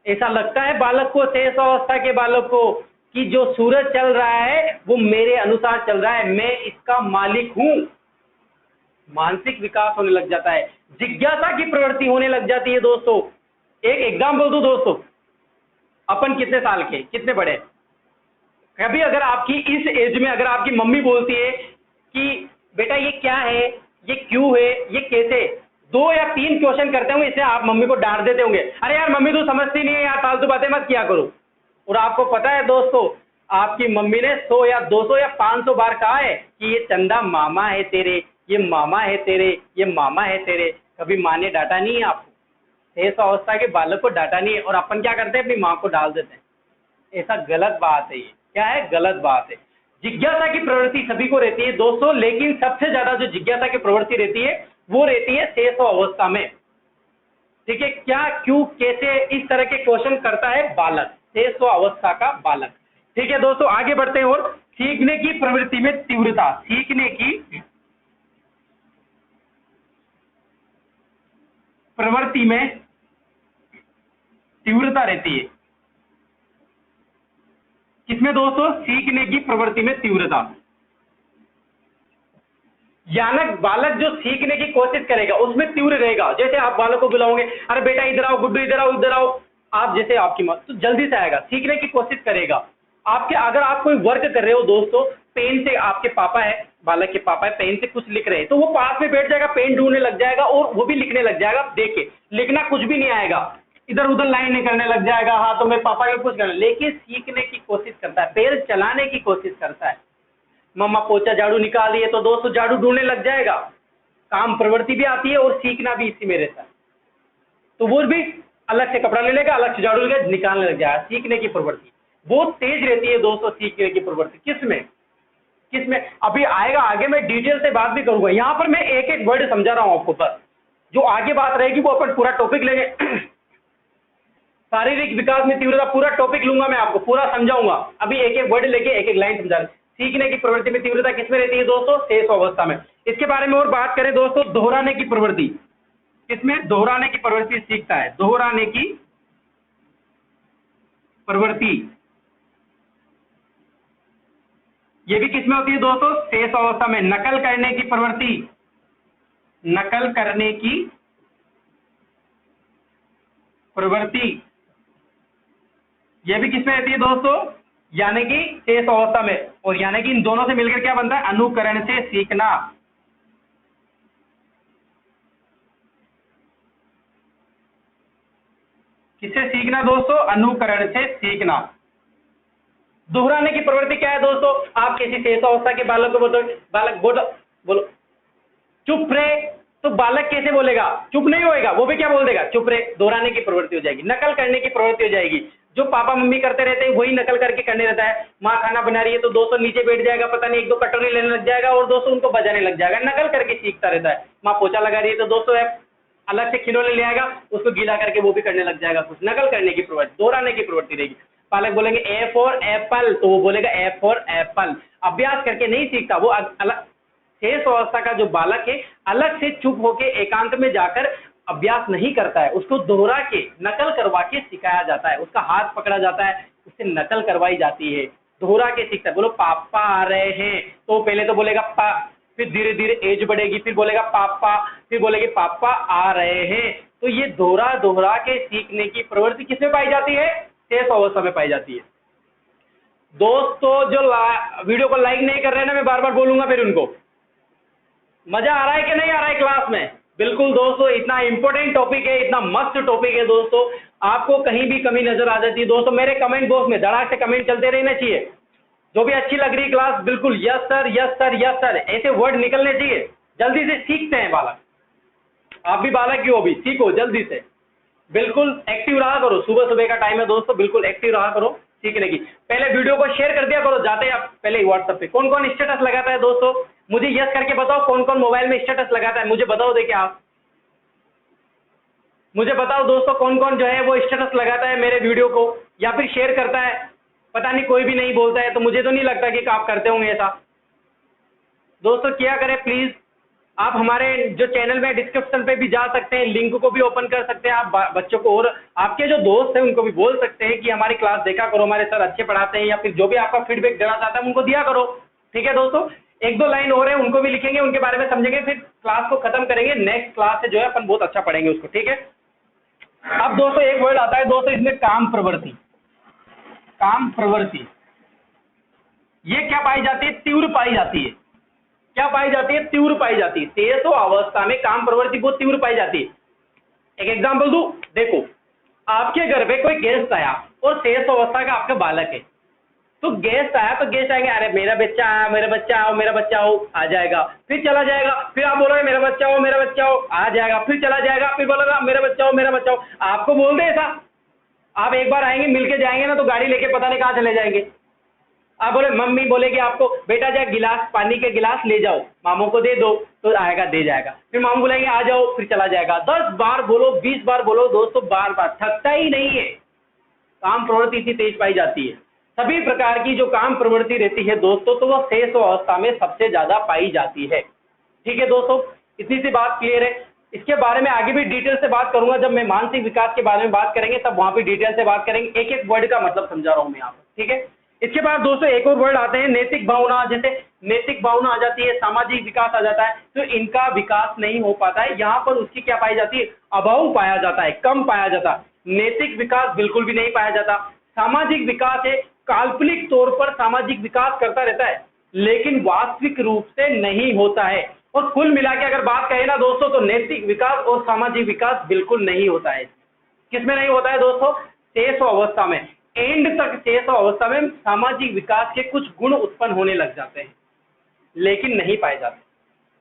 ऐसा लगता है बालक को, 6 अवस्था के बालक को, कि जो सूरज चल रहा है वो मेरे अनुसार चल रहा है, मैं इसका मालिक हूं। मानसिक विकास होने लग जाता है, जिज्ञासा की प्रवृत्ति होने लग जाती है दोस्तों। एक एग्जाम्पल दो दोस्तों, अपन कितने साल के, कितने बड़े, कभी अगर आपकी इस एज में अगर आपकी मम्मी बोलती है कि बेटा ये क्या है, ये क्यों है, ये कैसे, 2 या 3 क्वेश्चन करते होंगे, इससे आप मम्मी को डांट देते होंगे, अरे यार मम्मी तू समझती नहीं है यार, फालतू बातें मत किया करो। और आपको पता है दोस्तों, आपकी मम्मी ने 100 या 200 या 500 बार कहा है कि ये चंदा मामा है तेरे, ये मामा है तेरे, ये मामा है तेरे। कभी माँ ने डांटा नहीं है आपको? 6 अवस्था के बालक को डांटा नहीं है, और अपन क्या करते हैं, अपनी माँ को डाल देते हैं। ऐसा गलत बात है। ये क्या है? गलत बात है। जिज्ञासा की प्रवृत्ति सभी को रहती है दोस्तों, लेकिन सबसे ज्यादा जो जिज्ञासा की प्रवृत्ति रहती है वो रहती है 6 अवस्था में। ठीक है, क्या, क्यों, कैसे, इस तरह के क्वेश्चन करता है बालक, 6 अवस्था का बालक। ठीक है दोस्तों, आगे बढ़ते हैं। और सीखने की प्रवृत्ति में तीव्रता, सीखने की प्रवृत्ति में तीव्रता रहती है। किसमें दोस्तों? सीखने की प्रवृत्ति में तीव्रता। यानक बालक जो सीखने की कोशिश करेगा उसमें तीव्र रहेगा। जैसे आप बालक को बुलाओगे, अरे बेटा इधर आओ, गुड्डू इधर आओ, इधर आओ, आप जैसे आपकी मत, तो जल्दी से आएगा, सीखने की कोशिश करेगा। आपके अगर आप कोई वर्क कर रहे हो दोस्तों, पेन से, आपके पापा है, बालक के पापा है, पेन से कुछ लिख रहे हैं, तो वो पास में बैठ जाएगा, पेन ढूंढने लग जाएगा और वो भी लिखने लग जाएगा। देखे लिखना कुछ भी नहीं आएगा, इधर उधर लाइन नहीं करने लग जाएगा, हाँ तो मैं पापा के कुछ करना, लेकिन सीखने की कोशिश करता है, पैर चलाने की कोशिश करता है। मम्मा पोछा झाड़ू निकाली है तो दोस्तों झाड़ू ढूंढने लग जाएगा। काम प्रवृत्ति भी आती है और सीखना भी इसी में रहता है। तो वो भी अलग से कपड़ा ले लेगा, अलग से झाड़ू लेगा, निकालने लग जाएगा। सीखने की प्रवृत्ति बहुत तेज रहती है दोस्तों। सीखने की प्रवृत्ति किसमें किसमें अभी आएगा, आगे मैं डिटेल से बात भी करूंगा। यहाँ पर मैं एक एक वर्ड समझा रहा हूँ आपको, बस जो आगे बात रहेगी वो अपन पूरा टॉपिक लेंगे। शारीरिक विकास में तीव्रता पूरा टॉपिक लूंगा मैं, आपको पूरा समझाऊंगा। अभी एक एक वर्ड लेके एक एक लाइन समझा रहे। सीखने की प्रवृत्ति में तीव्रता किसमें रहती है दोस्तों? शेष अवस्था में। इसके बारे में और बात करें दोस्तों, दोहराने की प्रवृत्ति किसमें? दोहराने की प्रवृत्ति सीखता है। दोहराने की प्रवृत्ति ये भी किसमें होती है दोस्तों? शेष अवस्था में। नकल करने की प्रवृत्ति, नकल करने की प्रवृत्ति ये भी किसमें रहती है दोस्तों? यानी कि शेष अवस्था में। और यानी कि इन दोनों से मिलकर क्या बनता है? अनुकरण से सीखना। किससे सीखना दोस्तों? अनुकरण से सीखना। दोहराने की प्रवृत्ति क्या है दोस्तों? आप किसी शेष अवस्था के बालक को बोलो, बालक बोलो चुप रहे, तो बालक कैसे बोलेगा? चुप नहीं होएगा, वो भी क्या बोल देगा? चुप रहे। दोहराने की प्रवृत्ति हो जाएगी। नकल करने की प्रवृत्ति हो जाएगी। जो पापा मम्मी करते रहते हैं वही नकल करके करने रहता है। माँ खाना बना रही है तो दोस्तों नीचे बैठ जाएगा, पता नहीं 1-2 कटोरी लेने लग जाएगा और दोस्तों उनको बजाने लग जाएगा। नकल करके सीखता रहता है। माँ पोछा लगा रही है तो दोस्तों अलग से खिलौने ले आएगा, उसको गीला करके वो भी करने लग जाएगा, कुछ नकल करने की प्रवृत्ति, दोहराने की प्रवृत्ति रहेगी। बालक बोलेंगे ए फॉर एप्पल, तो वो बोलेगा ए फॉर एप्पल। अभ्यास करके नहीं सीखता वो, अलग शेष अवस्था का जो बालक है अलग से चुप होके एकांत में जाकर अभ्यास नहीं करता है, उसको दोहरा के नकल करवा के सिखाया जाता है, उसका हाथ पकड़ा जाता है, उससे नकल करवाई जाती है, दोहरा के सीखता है। बोलो पापा आ रहे हैं, तो पहले तो बोलेगा पा, फिर धीरे धीरे एज बढ़ेगी, फिर बोलेगा पापा, फिर बोलेगी पापा आ रहे हैं। तो ये दोहरा दोहरा के सीखने की प्रवृत्ति किसमें पाई जाती है? शेष अवस्था में पाई जाती है। दोस्तों जो वीडियो को लाइक नहीं कर रहे हैं ना, मैं बार बार बोलूंगा फिर उनको, मजा आ रहा है कि नहीं आ रहा है क्लास में? बिल्कुल दोस्तों, इतना इंपॉर्टेंट टॉपिक है, इतना मस्त टॉपिक है दोस्तों, आपको कहीं भी कमी नजर आ जाती है दोस्तों, मेरे कमेंट बॉक्स में धड़ाक से कमेंट चलते रहने चाहिए। जो भी अच्छी लग रही क्लास, बिल्कुल yes sir yes sir yes sir ऐसे वर्ड निकलने चाहिए। जल्दी से सीखते हैं बालक, आप भी बालक ही हो, भी सीखो जल्दी से, बिल्कुल एक्टिव रहा करो। सुबह सुबह का टाइम है दोस्तों, बिल्कुल एक्टिव रहा करो सीखने की। पहले वीडियो को शेयर कर दिया करो जाते आप पहले ही व्हाट्सएप पे। कौन कौन स्टेटस लगाता है दोस्तों, मुझे यस करके बताओ, कौन कौन मोबाइल में स्टेटस लगाता है, मुझे बताओ, देखिए आप मुझे बताओ दोस्तों, कौन कौन जो है वो स्टेटस लगाता है मेरे वीडियो को या फिर शेयर करता है। पता नहीं कोई भी नहीं बोलता है, तो मुझे तो नहीं लगता कि आप करते होंगे ऐसा। दोस्तों क्या करें प्लीज, आप हमारे जो चैनल में डिस्क्रिप्शन पे भी जा सकते हैं, लिंक को भी ओपन कर सकते हैं, आप बच्चों को और आपके जो दोस्त हैं उनको भी बोल सकते हैं कि हमारी क्लास देखा करो, हमारे सर अच्छे पढ़ाते हैं, या फिर जो भी आपका फीडबैक देना चाहता है उनको दिया करो। ठीक है दोस्तों, एक दो लाइन और है उनको भी लिखेंगे, उनके बारे में समझेंगे, फिर क्लास को खत्म करेंगे। नेक्स्ट क्लास से जो है अपन बहुत अच्छा पढ़ेंगे उसको। ठीक है, अब दोस्तों एक वर्ड आता है दोस्तों इसमें, काम प्रवृत्ति। काम प्रवृत्ति ये क्या पाई जाती है? तीव्र पाई जाती है। क्या पाई जाती है? तीव्र पाई जाती है। शेष अवस्था में काम प्रवृत्ति बहुत तीव्र पाई जाती है। एक एग्जांपल दूं, देखो आपके घर पे कोई गेस्ट आया और शेष अवस्था का आपका बालक है, तो गेस्ट आया तो गेस्ट आएंगे, अरे मेरा बच्चा आया, मेरा बच्चा आओ, मेरा बच्चा आओ, आ जाएगा, फिर चला जाएगा, फिर आप बोलोगे मेरा बच्चा हो, मेरा बच्चा हो, आ जाएगा, फिर चला जाएगा, फिर बोलेगा मेरा बच्चा हो, मेरा बच्चा हो। आपको बोल दे ऐसा, आप एक बार आएंगे मिलके जाएंगे ना, तो गाड़ी लेके पता नहीं कहाँ चले जाएंगे। आप बोले, मम्मी बोलेगी आपको बेटा जा गिलास, पानी के गिलास ले जाओ, मामू को दे दो, तो आएगा दे जाएगा, फिर मामू बोलेंगे आ जाओ, फिर चला जाएगा। 10 बार बोलो, 20 बार बोलो दोस्तों, बार बार थकता ही नहीं है। काम प्रवृत्ति इतनी तेज पाई जाती है। सभी प्रकार की जो काम प्रवृत्ति रहती है दोस्तों, तो वह शेष अवस्था में सबसे ज्यादा पाई जाती है। ठीक है दोस्तों, इतनी सी बात क्लियर है। इसके बारे में आगे भी डिटेल से बात करूंगा, जब मैं मानसिक विकास के बारे में बात करेंगे तब वहां भी डिटेल से बात करेंगे, एक एक वर्ड का मतलब समझा रहा हूं मैं यहाँ पर। ठीक है, इसके बाद दोस्तों एक और वर्ड आते हैं नैतिक भावना। जैसे नैतिक भावना आ जाती है, सामाजिक विकास आ जाता है, तो इनका विकास नहीं हो पाता है। यहाँ पर उसकी क्या पाई जाती है? अभाव पाया जाता है, कम पाया जाता है। नैतिक विकास बिल्कुल भी नहीं पाया जाता। सामाजिक विकास है, काल्पनिक तौर पर सामाजिक विकास करता रहता है, लेकिन वास्तविक रूप से नहीं होता है। और कुल मिला के अगर बात करें ना दोस्तों, तो नैतिक विकास और सामाजिक विकास बिल्कुल नहीं होता है। किसमें नहीं होता है दोस्तों? शेष अवस्था में। एंड तक शेष अवस्था में सामाजिक विकास के कुछ गुण उत्पन्न होने लग जाते हैं, लेकिन नहीं पाए जाते।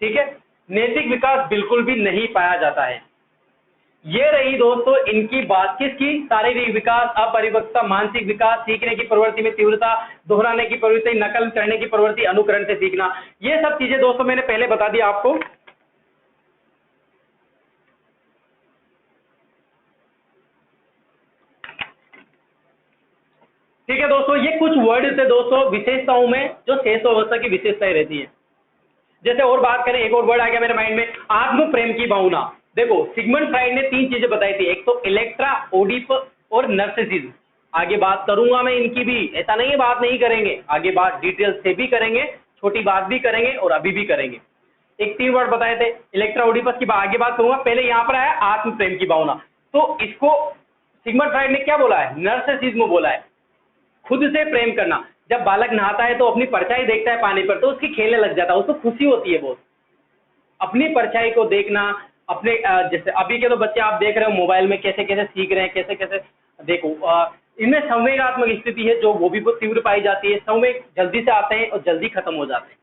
ठीक है, नैतिक विकास बिल्कुल भी नहीं पाया जाता है। ये रही दोस्तों इनकी बात, किसकी? शारीरिक विकास, अपरिपक्वता, मानसिक विकास, सीखने की प्रवृत्ति में तीव्रता, दोहराने की प्रवृत्ति, नकल करने की प्रवृत्ति, अनुकरण से सीखना। ये सब चीजें दोस्तों मैंने पहले बता दिया आपको। ठीक है दोस्तों, ये कुछ वर्ड थे दोस्तों विशेषताओं में, जो शेष अवस्था की विशेषताएं रहती है। जैसे और बात करें, एक और वर्ड आ गया मेरे माइंड में, आत्म प्रेम की भावना। देखो सिगमंड फ्राइड ने 3 चीजें बताई थी, एक तो इलेक्ट्रा, ओडिप और नर्सिसिज्म। आगे बात करूंगा मैं इनकी भी, ऐसा नहीं है बात नहीं करेंगे, आगे बात डिटेल से भी करेंगे, छोटी बात भी करेंगे और अभी भी करेंगे। एक 3 वर्ड बताए थे, इलेक्ट्रा, ओडिपस की आगे बात करूंगा। पहले यहाँ पर आया आत्म प्रेम की भावना, तो इसको सिगमंड फ्राइड ने क्या बोला है? नर्सिसिज्म बोला है, खुद से प्रेम करना। जब बालक नहाता है तो अपनी परछाई देखता है पानी पर, तो उसकी खेलने लग जाता है, उसको खुशी होती है बहुत, अपनी परछाई को देखना। अपने जैसे अभी के तो बच्चे आप देख रहे हो मोबाइल में कैसे कैसे सीख रहे हैं, कैसे कैसे देखो, इनमें संवेगात्मक स्थिति है जो वो भी बहुत तीव्र पाई जाती है। संवेग जल्दी से आते हैं और जल्दी खत्म हो जाते हैं,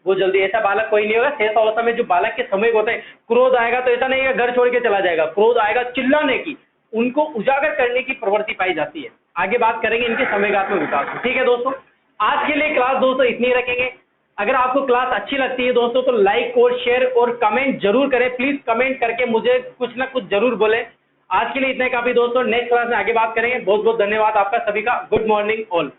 वो जल्दी, ऐसा बालक कोई नहीं होगा। शेष अवस्था में जो बालक के संवेग होते हैं, क्रोध आएगा तो ऐसा नहीं है घर छोड़ के चला जाएगा, क्रोध आएगा चिल्लाने की, उनको उजागर करने की प्रवृत्ति पाई जाती है। आगे बात करेंगे इनके संवेगात्मक विकास। ठीक है दोस्तों, आज के लिए क्लास दोस्तों इतनी रखेंगे। अगर आपको क्लास अच्छी लगती है दोस्तों तो लाइक और शेयर और कमेंट जरूर करें। प्लीज कमेंट करके मुझे कुछ ना कुछ जरूर बोलें। आज के लिए इतना ही काफी दोस्तों, नेक्स्ट क्लास में आगे बात करेंगे। बहुत बहुत धन्यवाद आपका सभी का। Good morning all.